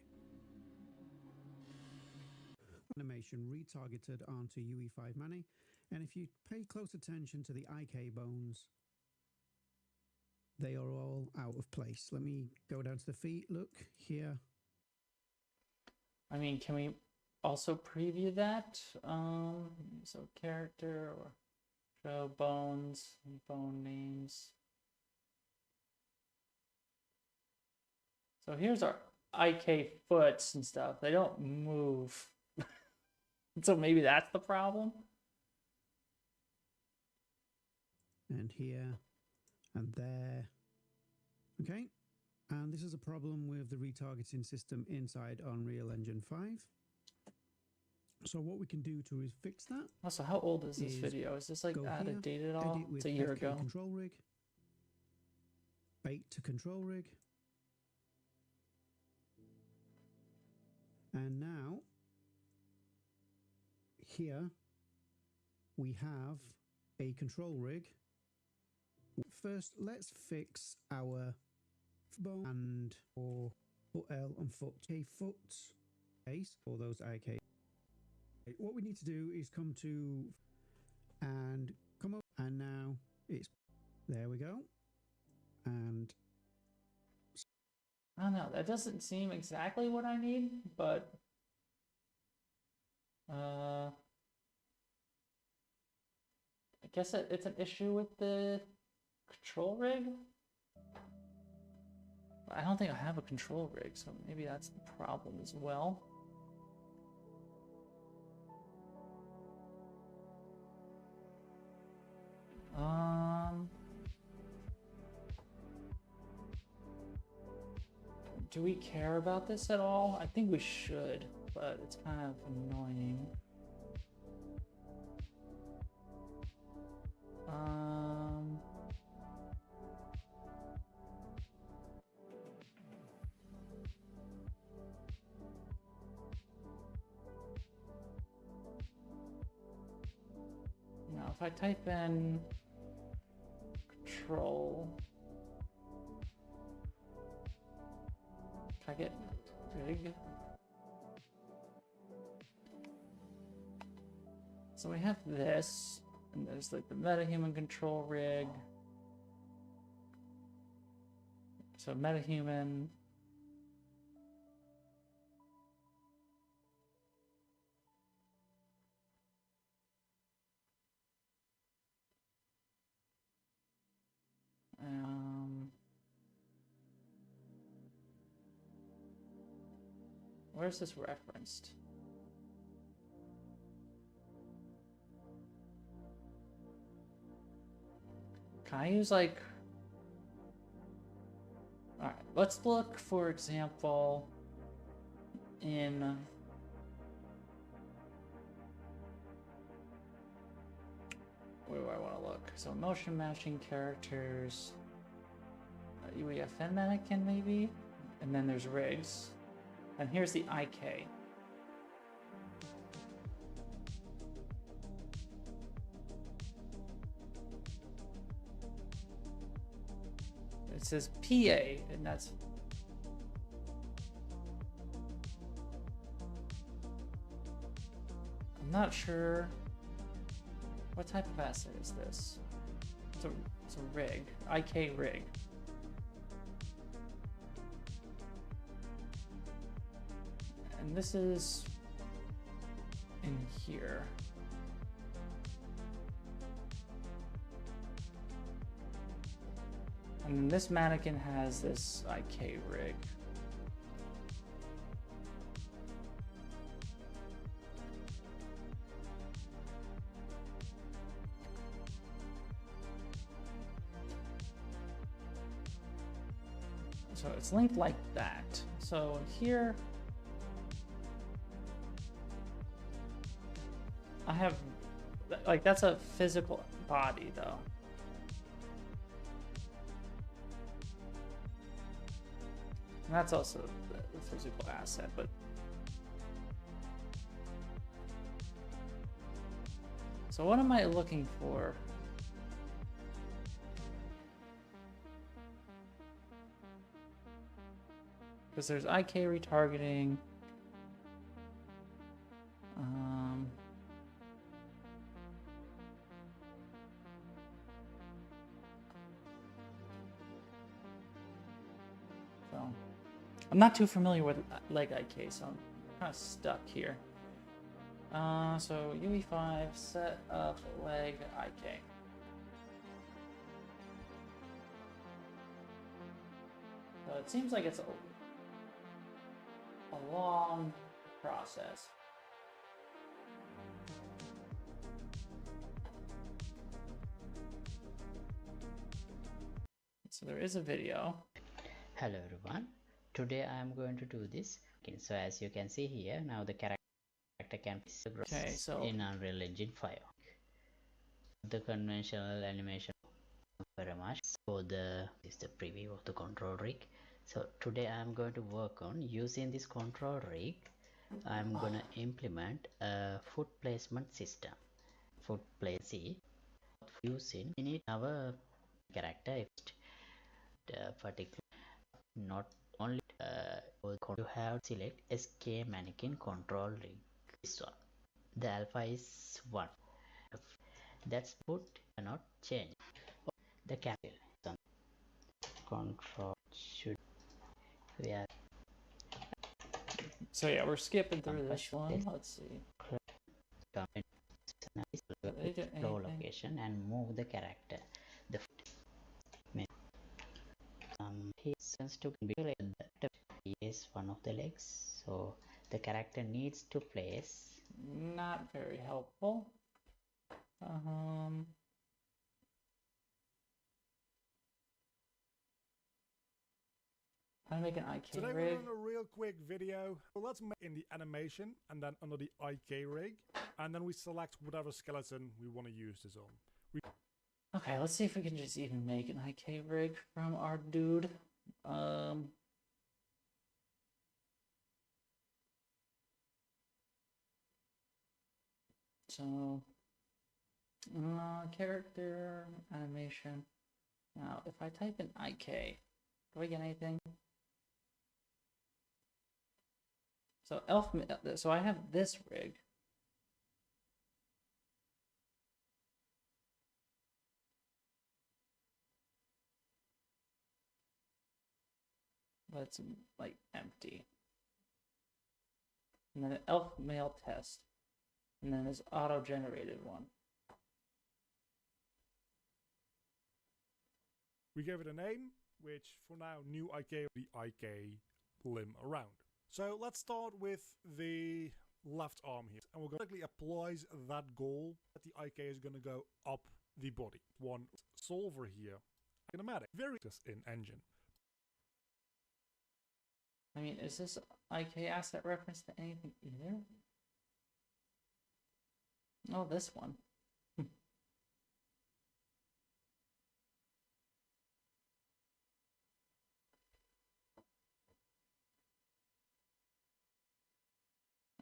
animation retargeted onto UE5 Mani, and if you pay close attention to the IK bones, they are all out of place. Let me go down to the feet. Look here. I mean, can we also preview that? So character or show bones, bone names. So here's our IK foots and stuff. They don't move. So maybe that's the problem. And here and there. Okay. And this is a problem with the retargeting system inside Unreal Engine 5. So what we can do to fix that? Also, how old is this Is video? Is this like go out here, of date at all? edit with It's a year FK ago. control rig, bait to control rig. And now, here, we have a control rig. First, let's fix our bone and or foot L and foot K foot case for those IK. What we need to do is come to and come up, and now it's there we go. And I don't know. That doesn't seem exactly what I need, but I guess it's an issue with the control rig. I don't think I have a control rig, so maybe that's the problem as well. Do we care about this at all? I think we should, but it's kind of annoying. Now, if I type in control, can I get rig? So we have this, and there's like the MetaHuman control rig. So MetaHuman. Where's this referenced? Can I use like... Alright, let's look, for example, in... Where do I want to look? So motion matching characters, UEFN mannequin maybe? And then there's rigs. And here's the IK. It says PA, and that's... I'm not sure... What type of asset is this? It's a rig. IK rig. And this is in here. And then this mannequin has this IK rig. So it's linked like that. So here, I have, like, that's a physical body though. And that's also the physical asset, but so what am I looking for? Because there's IK retargeting. I'm not too familiar with leg IK, so I'm kind of stuck here. So UE5, set up leg IK. So it seems like it's a long process. So there is a video. Hello everyone, today I am going to do this. Okay, so as you can see here, now the character can progress in Unreal Engine 5. The conventional animation very much. So this is the preview of the control rig. So today I am going to work on using this control rig. I'm gonna implement a foot placement system. Foot place using we need our character the particular not only you have select SK mannequin control rig. This one, the alpha is 1. That's put cannot change. The capital control should we are so yeah, we're skipping through this one. Let's see. Flow location and move the character. The he sends to be is one of the legs, so the character needs to place. Not very helpful. How to make an IK Today rig. we're doing a real quick video. Well, let's make in the animation and then under the IK rig, and then we select whatever skeleton we want to use this on. Okay, let's see if we can just even make an IK rig from our dude. So, character animation. Now, if I type in IK, do I get anything? So so I have this rig. But it's like empty. And then an elf male test. And then this auto-generated one. We gave it a name, which for now, new IK, the IK limb around. So let's start with the left arm here, and we're going to apply that goal that the IK is going to go up the body. One solver here, kinematic, very just in engine. I mean, is this IK asset reference to anything either? Oh, this one.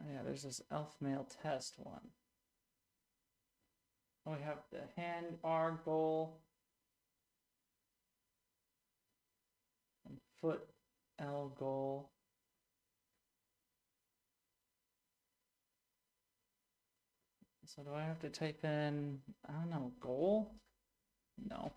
Yeah, there's this elf male test one. We have the hand R goal and foot L goal. So do I have to type in, I don't know, goal? No.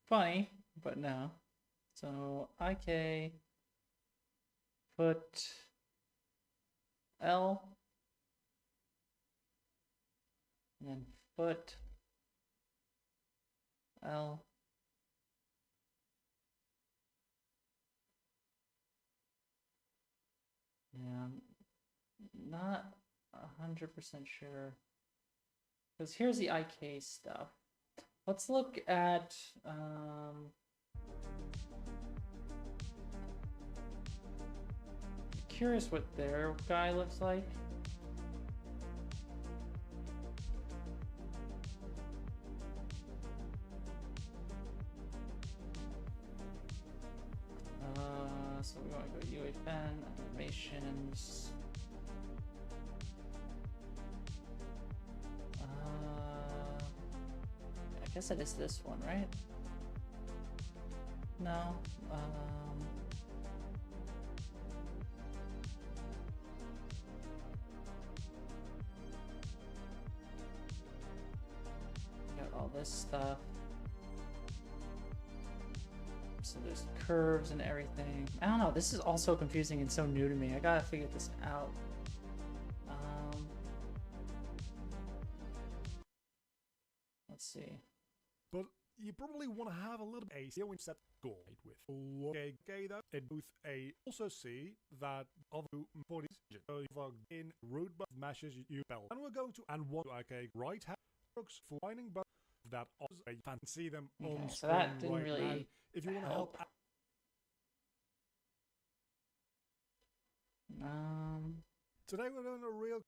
Funny, but no. So IK foot L and then foot L. Yeah, I'm not 100% sure. Because here's the IK stuff. Let's look at curious what their guy looks like. So we want to go UFN, animations. I guess it is this one, right? No. Got all this stuff. So there's curves and everything. I don't know. This is also confusing and so new to me. I gotta figure this out. Let's see. But you probably want to have a little bit easier when you set goal with. Okay, that it both a also see that other bodies so in root buff meshes you belt. And we're going to and one right hand works for finding buff that also you can see them on Okay, so screen that didn't right really now. If you want to help. Today we're doing a real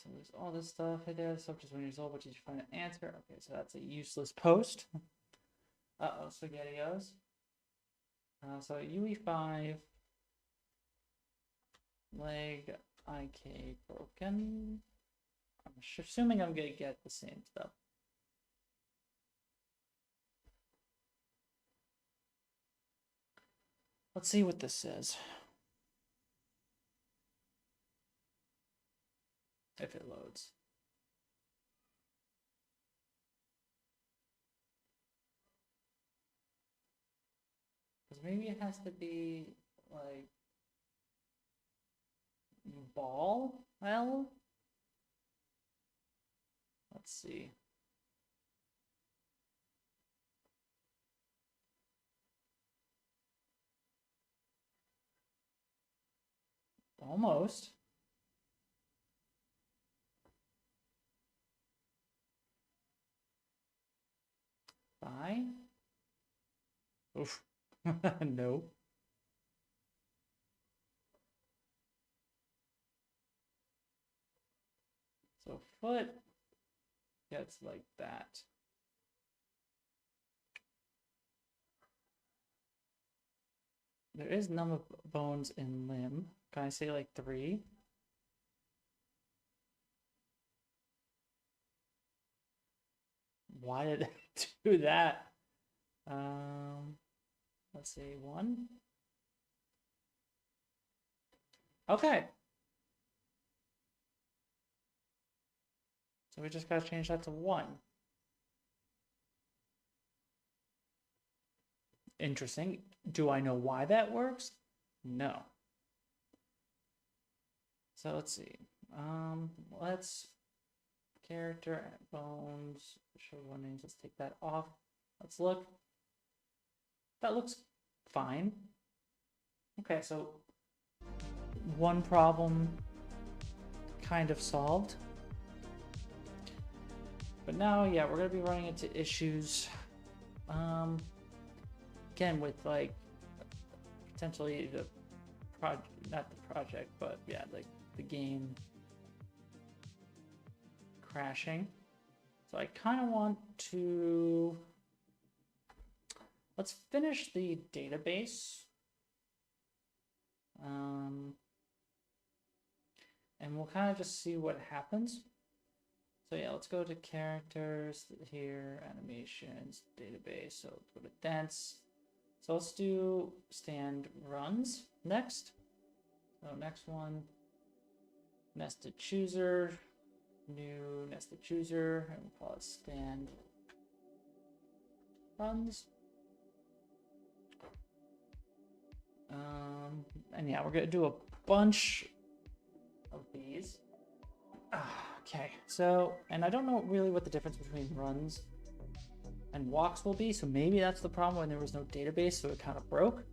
so there's all this stuff right there. The subject when you're old, but you should find an answer. Okay, so that's a useless post. Uh-oh, SpaghettiOs. So UE5 leg IK broken. I'm assuming I'm gonna get the same stuff. Let's see what this says. If it loads. Because maybe it has to be like ball L. Let's see. Almost. Bye. Oof. No. So foot gets like that. There is number bones in limb. Can I say like 3? Why did it do that? Let's see, 1. Okay. So we just gotta change that to 1. Interesting. Do I know why that works? No. So let's see. Let's character bones show one names. Let's take that off. Let's look. That looks fine. Okay, so one problem kind of solved. But now, yeah, we're gonna be running into issues. Again, with like potentially the project, not the project, but yeah, like the game crashing. So I kind of want to, let's finish the database. And we'll kind of just see what happens. So yeah, let's go to characters here, animations, database. So let's go to dense. So let's do stand runs next. So next one, nested chooser, new nested chooser, and we'll call it stand runs. And yeah, we're gonna do a bunch of these. Okay, so, and I don't know really what the difference between runs and walks will be, so maybe that's the problem when there was no database, so it kind of broke.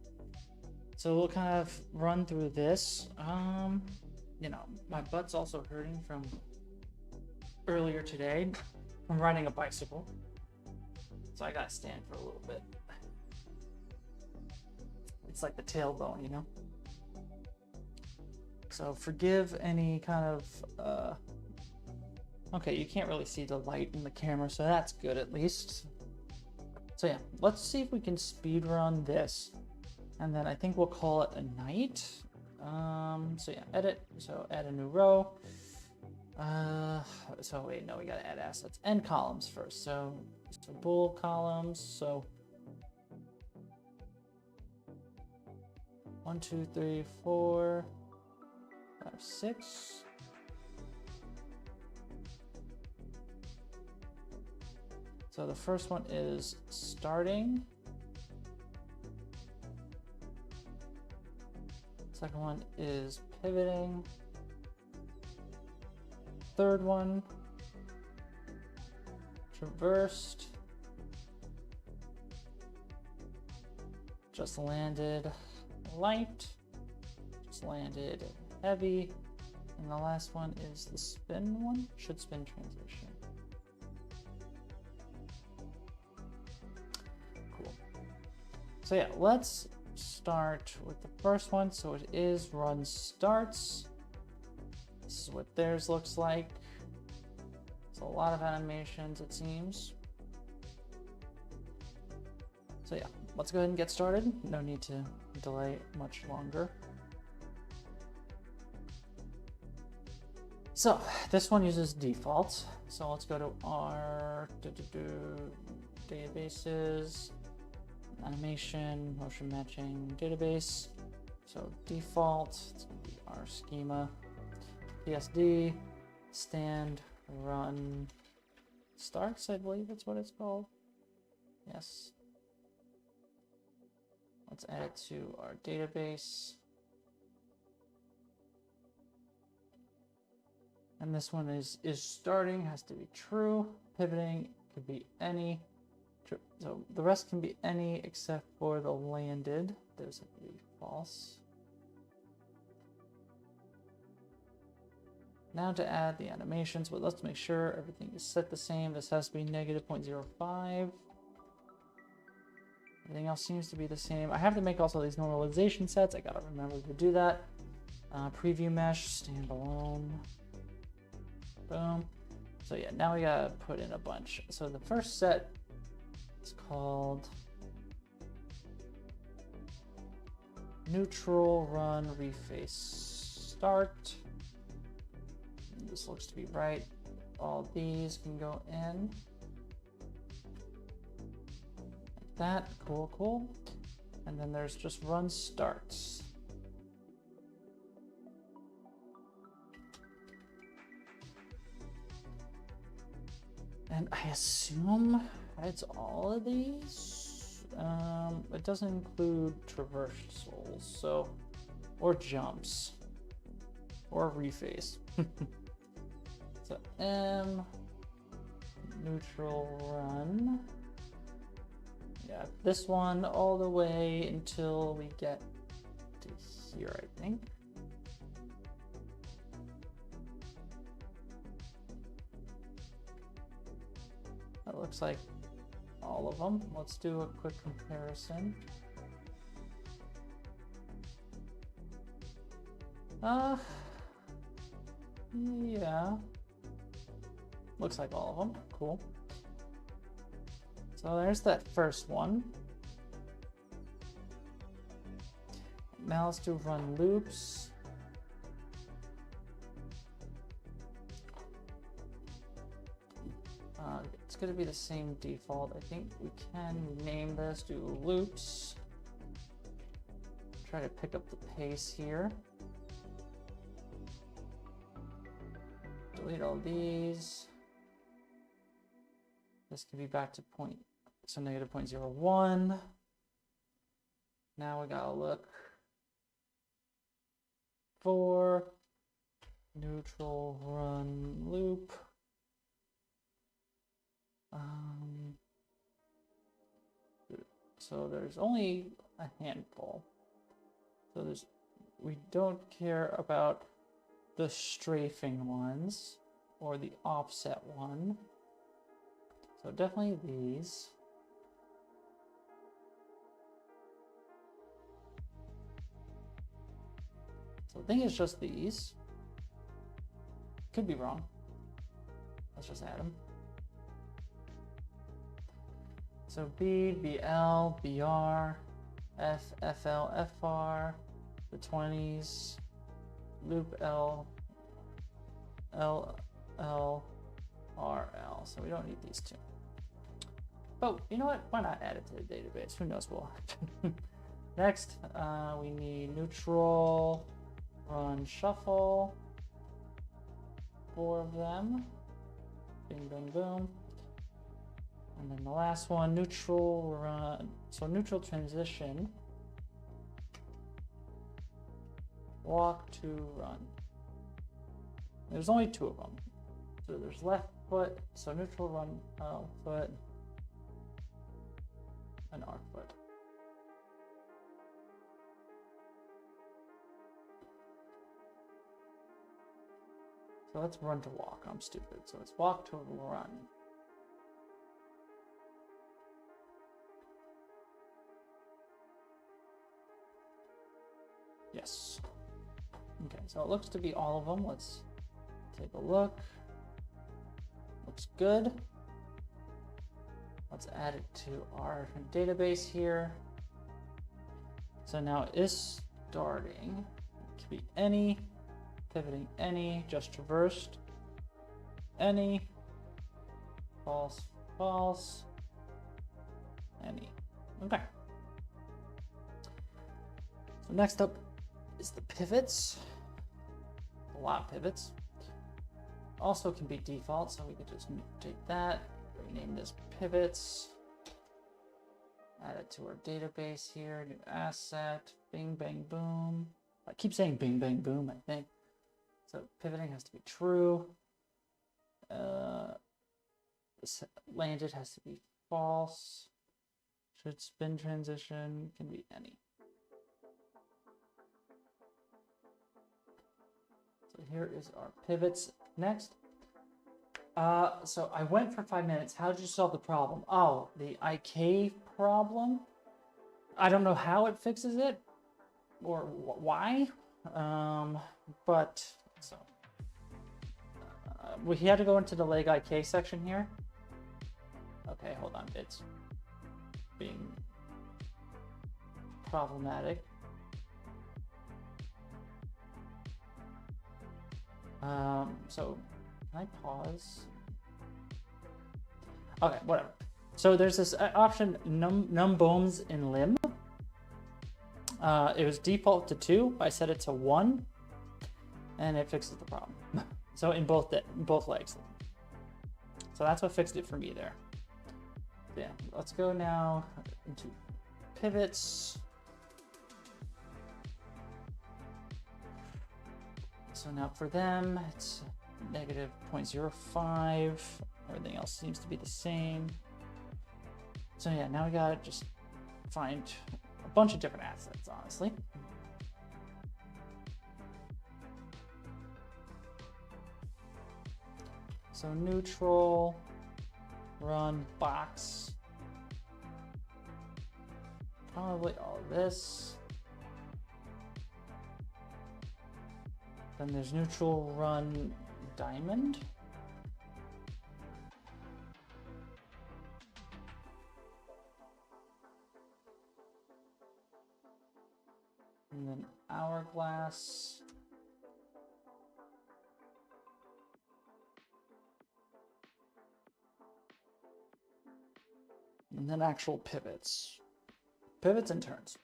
So we'll kind of run through this. You know, my butt's also hurting from earlier today from riding a bicycle, so I gotta stand for a little bit. It's like the tailbone, you know? So forgive any kind of Okay, you can't really see the light in the camera, so that's good at least. So yeah, let's see if we can speed run this. And then I think we'll call it a night. So yeah, edit, so add a new row. So wait, no, we gotta add assets and columns first. So bool columns, so 1, 2, 3, 4, 5, 6. So the first one is starting. Second one is pivoting. Third one, traversed. Just landed light. Just landed heavy. And the last one is the spin one. Should spin transition. Cool. So yeah, let's start with the first one. So it is run starts. This is what theirs looks like. It's a lot of animations, it seems. So yeah, let's go ahead and get started. No need to delay much longer. So this one uses defaults. So let's go to our databases, animation, motion matching database. So default, it's gonna be our schema. PSD, stand, run, starts, I believe that's what it's called. Yes. Let's add it to our database. And this one is starting, has to be true. Pivoting could be any. So the rest can be any except for the landed. Those have to be false. Now to add the animations, but let's make sure everything is set the same. This has to be -0.05. Everything else seems to be the same. I have to make also these normalization sets. I gotta remember to do that. Preview mesh, standalone. Boom. So yeah, now we gotta put in a bunch. So the first set is called neutral run reface start. This looks to be right. All these can go in. Like that, cool, cool. And then there's just run starts. And I assume it's all of these. It doesn't include traversals, so, or jumps, or reface. So M, neutral run. Yeah, this one all the way until we get to here, I think. That looks like all of them. Let's do a quick comparison. Yeah. Looks like all of them. Cool. So there's that first one. Now let's do run loops. It's going to be the same default. I think we can name this, do loops. Try to pick up the pace here. Delete all these. This can be back to -0.01. Now we gotta look for neutral run loop. So there's only a handful. So we don't care about the strafing ones or the offset one. So definitely these. So I think it's just these. Could be wrong. Let's just add them. So B, BL, BR, F, FL, FR, the 20s, loop L, L, L, RL. So we don't need these two. But you know what? Why not add it to the database? Who knows what will happen. Next, we need neutral, run shuffle. 4 of them. Bing, bing, boom. And then the last one, neutral run. So neutral transition. Walk to run. There's only 2 of them. So there's left foot, so neutral run foot, and R foot. So let's run to walk. I'm stupid. So it's walk to run. Yes. Okay, so it looks to be all of them. Let's take a look. Looks good. Let's add it to our database here. So now it is starting. It could be any, pivoting any, just traversed, any, false, false, any. Okay. So next up is the pivots. A lot of pivots. Also can be default, so we could just take that, rename this pivots, add it to our database here, new asset, bing, bang, boom. I keep saying bing, bang, boom, I think. So pivoting has to be true. This landed has to be false. Should spin transition, can be any. So here is our pivots. Next, so I went for 5 minutes. How did you solve the problem? Oh, the IK problem. I don't know how it fixes it or why, but so we had to go into the leg IK section here. Okay, hold on. It's being problematic. So can I pause? Okay, whatever. So there's this option num bones in limb. It was default to 2. I set it to 1, and it fixes the problem. So in both legs. So that's what fixed it for me there. Yeah, let's go now into pivots. So now for them, it's negative 0.05. Everything else seems to be the same. So yeah, now we gotta just find a bunch of different assets, honestly. So neutral, run box. Probably all of this. Then there's neutral run diamond. And then hourglass. And then actual pivots. Pivots and turns.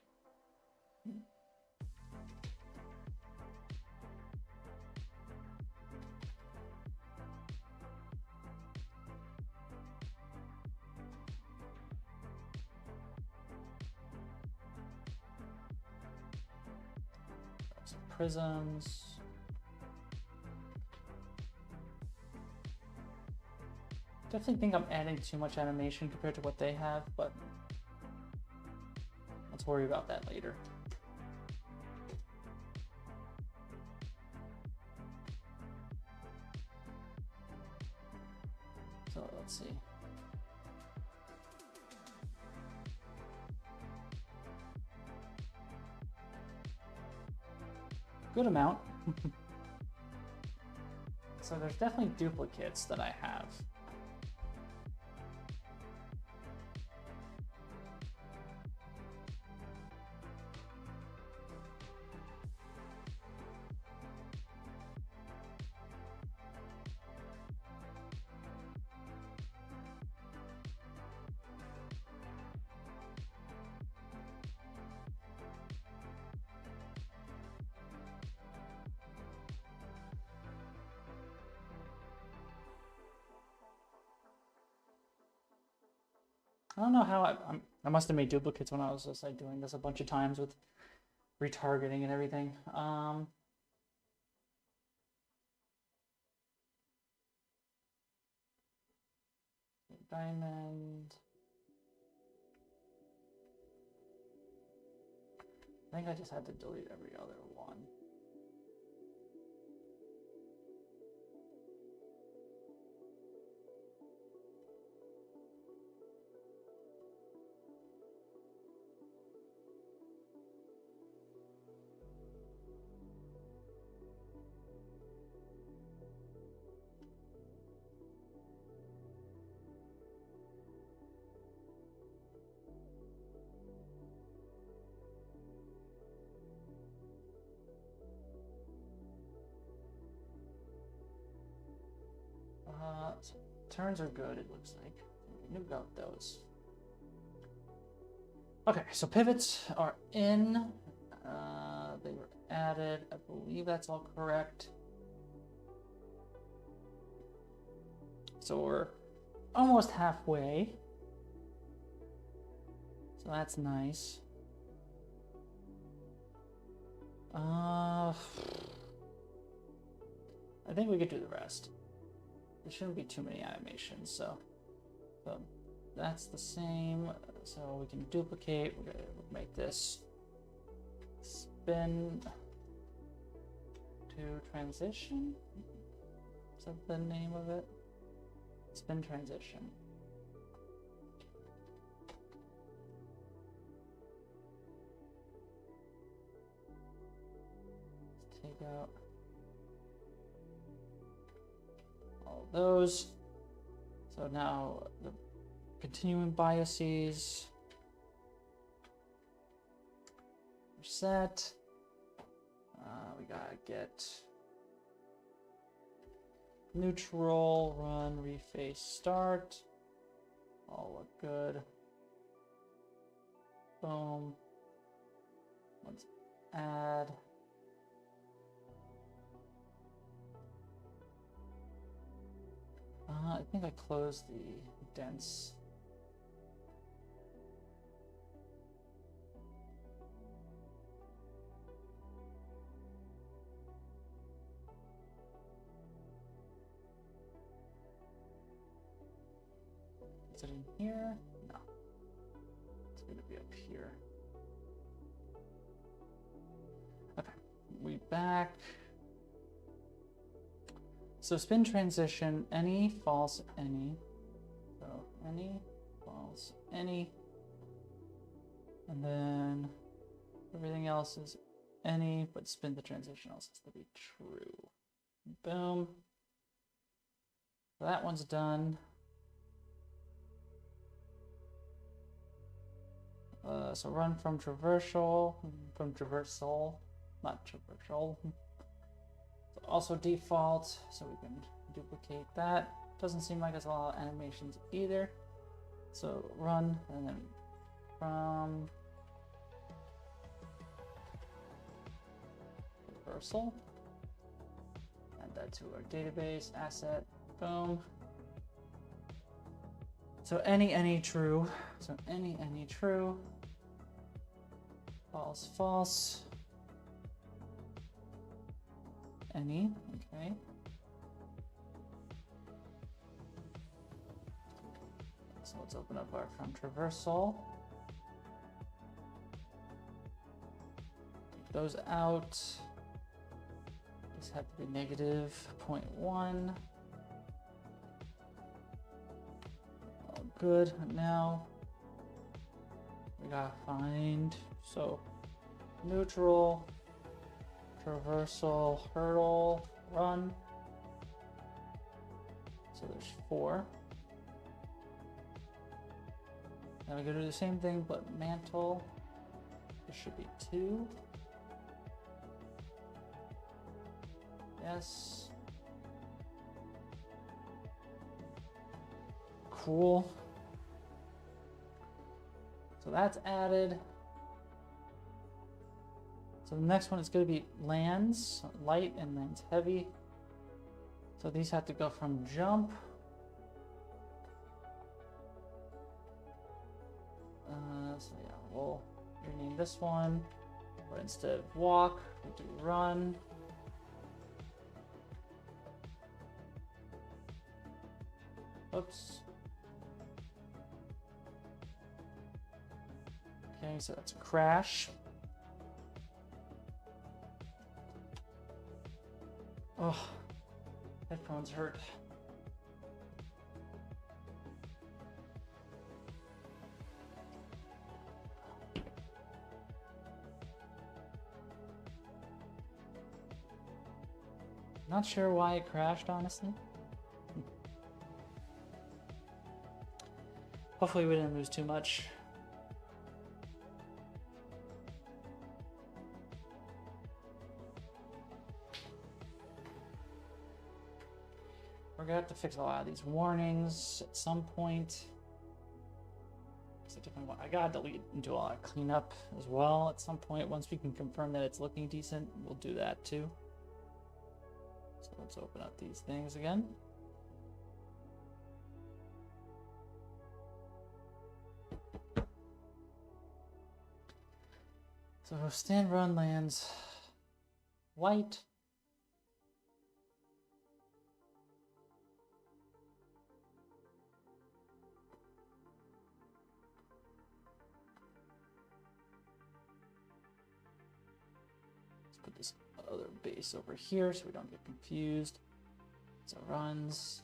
Prisms. Definitely think I'm adding too much animation compared to what they have, but let's worry about that later. So let's see. Good amount. so there's definitely duplicates that I have. I don't know how I must have made duplicates when I was just like doing this a bunch of times with retargeting and everything. Diamond. I think I just had to delete every other one. Turns are good, it looks like. Nuke out those. Okay, so pivots are in. They were added. I believe that's all correct. So we're almost halfway. So that's nice. I think we could do the rest. There shouldn't be too many animations, so that's the same. So we can duplicate. We're gonna make this spin to transition. Is that the name of it? Spin transition. Let's take out all those. So now the continuing biases are set. We gotta get neutral, run, reface, start. All look good. Boom. Let's add. I think I closed the dense. Is it in here? No. It's going to be up here. Okay, we back. So spin transition, any, false, any. So any, false, any. And then everything else is any, but spin the transition also has to be true. Boom. So that one's done. So run from traversal, not traversal. Also default, so we can duplicate that. Doesn't seem like there's a lot of animations either. So run, and then from traversal. Add that to our database asset. Boom. So any true. So any true. False, false. Any, okay. So let's open up our from traversal. Take those out. These have to be negative 0.1. All good. Now we gotta find, so neutral, traversal, hurdle, run. So there's 4. Now we go do the same thing, but mantle. There should be 2. Yes. Cool. So that's added. So the next one is going to be lands, light and lands heavy. So these have to go from jump. So yeah, we'll rename this one. But instead of walk, we do run. Oops. Okay, so that's a crash. Oh, headphones hurt. Not sure why it crashed, honestly. Hopefully we didn't lose too much. We're gonna have to fix a lot of these warnings at some point. It's a different one. I gotta delete and do a lot of cleanup as well at some point. Once we can confirm that it's looking decent, we'll do that too. So let's open up these things again. So stand run lands white. Let's put this other base over here so we don't get confused. So it runs.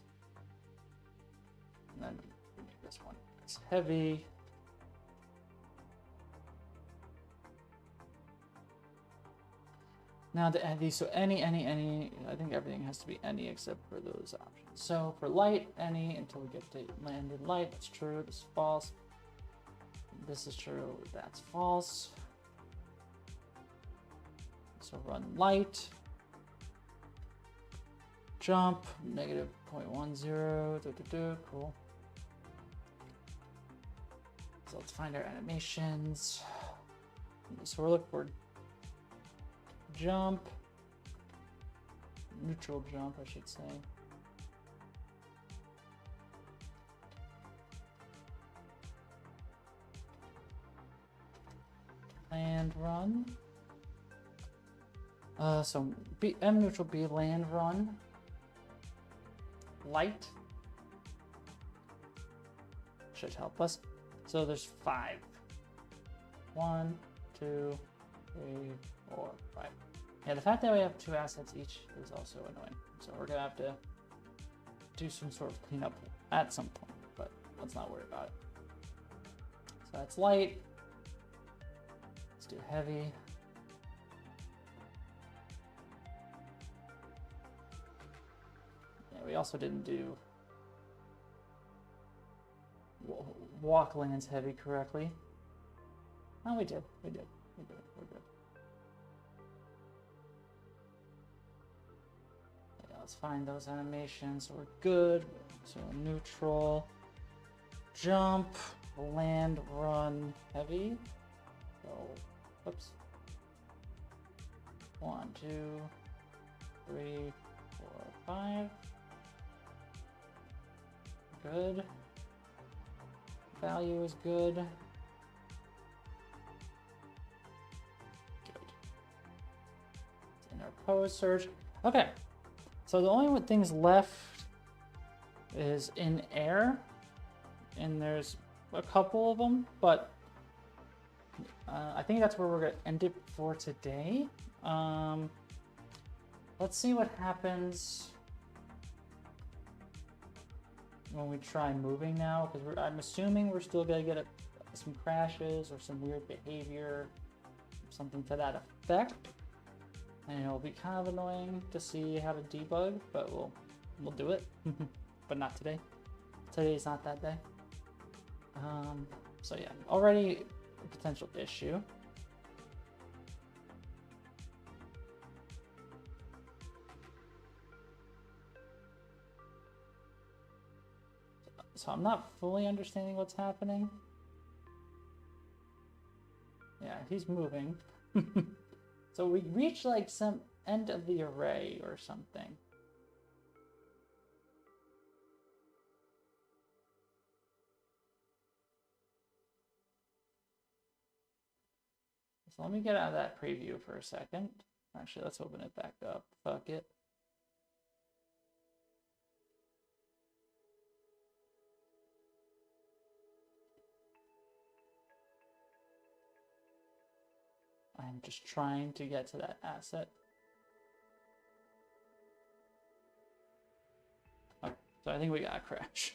And then this one is heavy. Now to add these, so any, I think everything has to be any except for those options. So for light, any until we get to land in light, that's true, this is false. This is true, that's false. So run light. Jump, negative 0.10, cool. So let's find our animations. So we're looking for jump, neutral jump, I should say. Land run. So B, M neutral B, land run. Light. Should help us. So there's 5. 1, 2, 3, 4, 5. Yeah, the fact that we have 2 assets each is also annoying. So we're gonna have to do some sort of cleanup at some point, but let's not worry about it. So that's light. Let's do heavy. Yeah, we also didn't do walk lands heavy correctly. Oh, we did. We're good. Yeah, let's find those animations. We're good. So neutral, jump, land, run, heavy. So, whoops. 1, 2, 3, 4, 5. Good. Value is good. Good. In our pose search. Okay. So the only things left is in air. And there's a couple of them, but I think that's where we're going to end it for today. Let's see what happens when we try moving now, because I'm assuming we're still going to get some crashes or some weird behavior, something to that effect. And it'll be kind of annoying to see how to debug, but we'll do it. but not today. Today's not that day. So yeah, already a potential issue. So I'm not fully understanding what's happening. Yeah, he's moving. So we reach like some end of the array or something. So let me get out of that preview for a second. Actually, let's open it back up. Fuck it. I'm just trying to get to that asset. Okay, so I think we got a crash.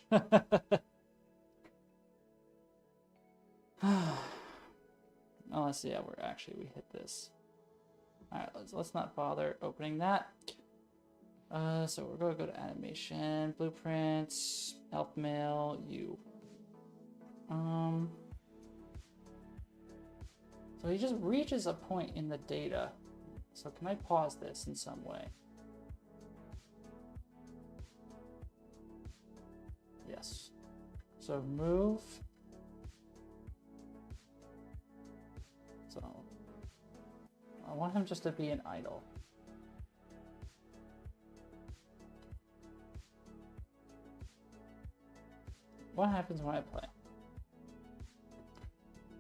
Oh, let's see how we hit this. All right, let's not bother opening that. So we're gonna go to animation, blueprints, elf mail, you. So he just reaches a point in the data. So can I pause this in some way? Yes. So move. So I want him just to be an idle. What happens when I play?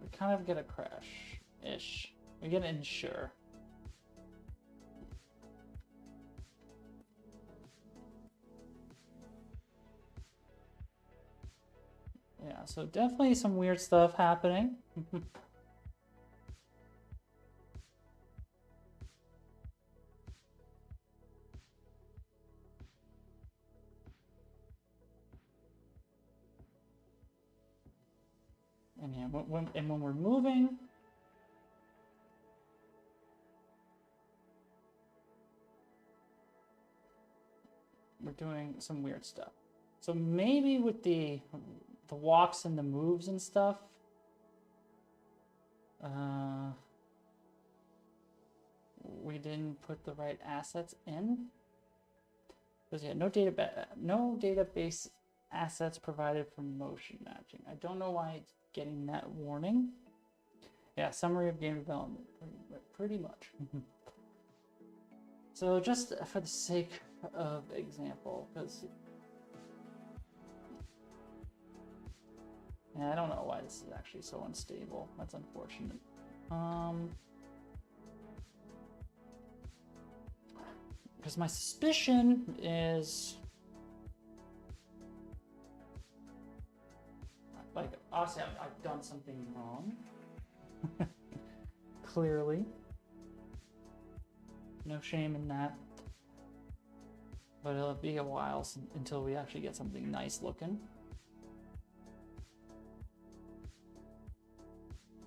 We kind of get a crash-ish. We get an ensure. Yeah, so definitely some weird stuff happening. And yeah, when we're moving, we're doing some weird stuff. So maybe with the walks and the moves and stuff, we didn't put the right assets in. Because yeah, no database assets provided for motion matching. I don't know why it's getting that warning. Yeah, summary of game development, pretty much. So just for the sake of example, because yeah, I don't know why this is actually so unstable. That's unfortunate. Because my suspicion is, like, obviously I've done something wrong. Clearly. No shame in that. But it'll be a while until we actually get something nice looking.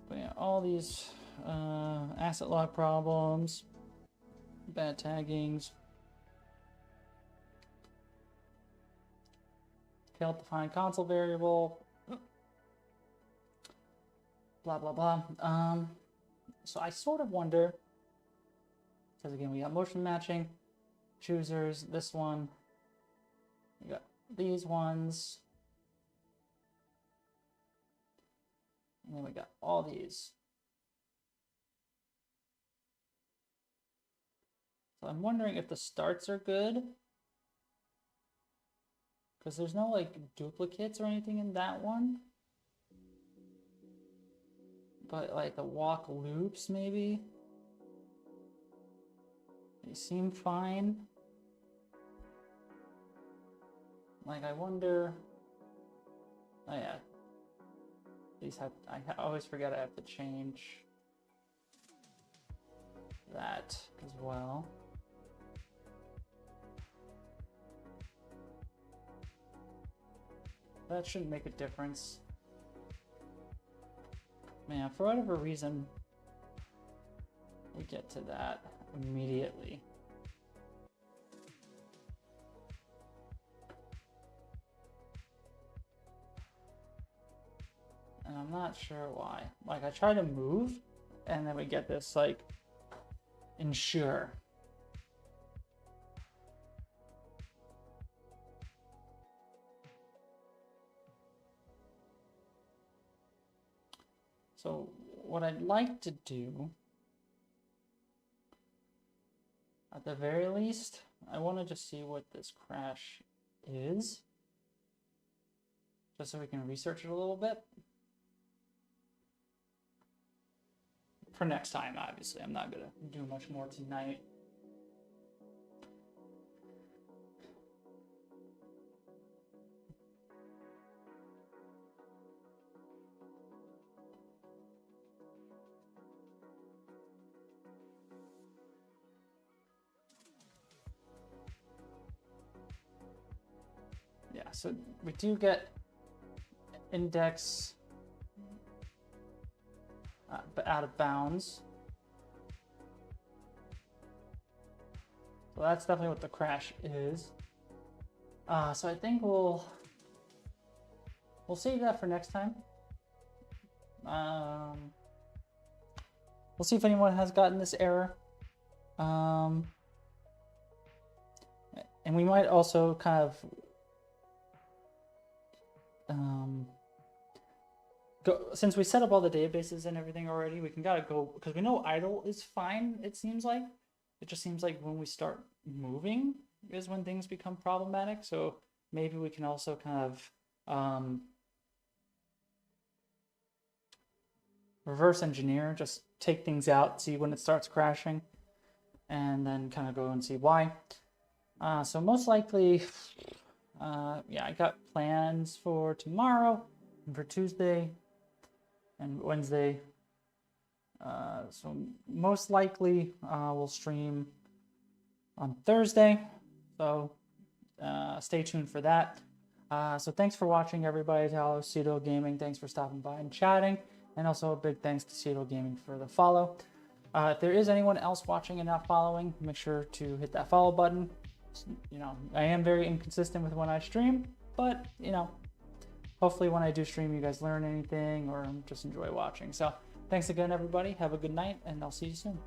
But yeah, all these asset lock problems, bad taggings, failed to find console variable, blah blah blah. So I sort of wonder, because again we got motion matching, choosers, this one, we got these ones, and then we got all these. So I'm wondering if the starts are good, because there's no like duplicates or anything in that one. But like the walk loops maybe, they seem fine. Like I wonder, oh yeah, these have, I always forget I have to change that as well. That shouldn't make a difference. Man, for whatever reason, we get to that immediately. not sure why. Like, I try to move, and then we get this, like, ensure. So what I'd like to do, at the very least, I want to just see what this crash is, just so we can research it a little bit. For next time, obviously. I'm not going to do much more tonight. Yeah, so we do get index but out of bounds. So that's definitely what the crash is. So I think we'll save that for next time. We'll see if anyone has gotten this error. And we might also kind of since we set up all the databases and everything already, we can go, because we know idle is fine, it seems like. It just seems like when we start moving is when things become problematic. So maybe we can also kind of reverse engineer, just take things out, see when it starts crashing, and then kind of go and see why. So most likely, yeah, I got plans for tomorrow and for Tuesday and Wednesday. So most likely we'll stream on Thursday. So stay tuned for that. So thanks for watching, everybody. Hello, Cedo Gaming. Thanks for stopping by and chatting. And also a big thanks to Cedo Gaming for the follow. If there is anyone else watching and not following, make sure to hit that follow button. You know, I am very inconsistent with when I stream, but you know, hopefully when I do stream, you guys learn anything or just enjoy watching. So thanks again, everybody. Have a good night, and I'll see you soon.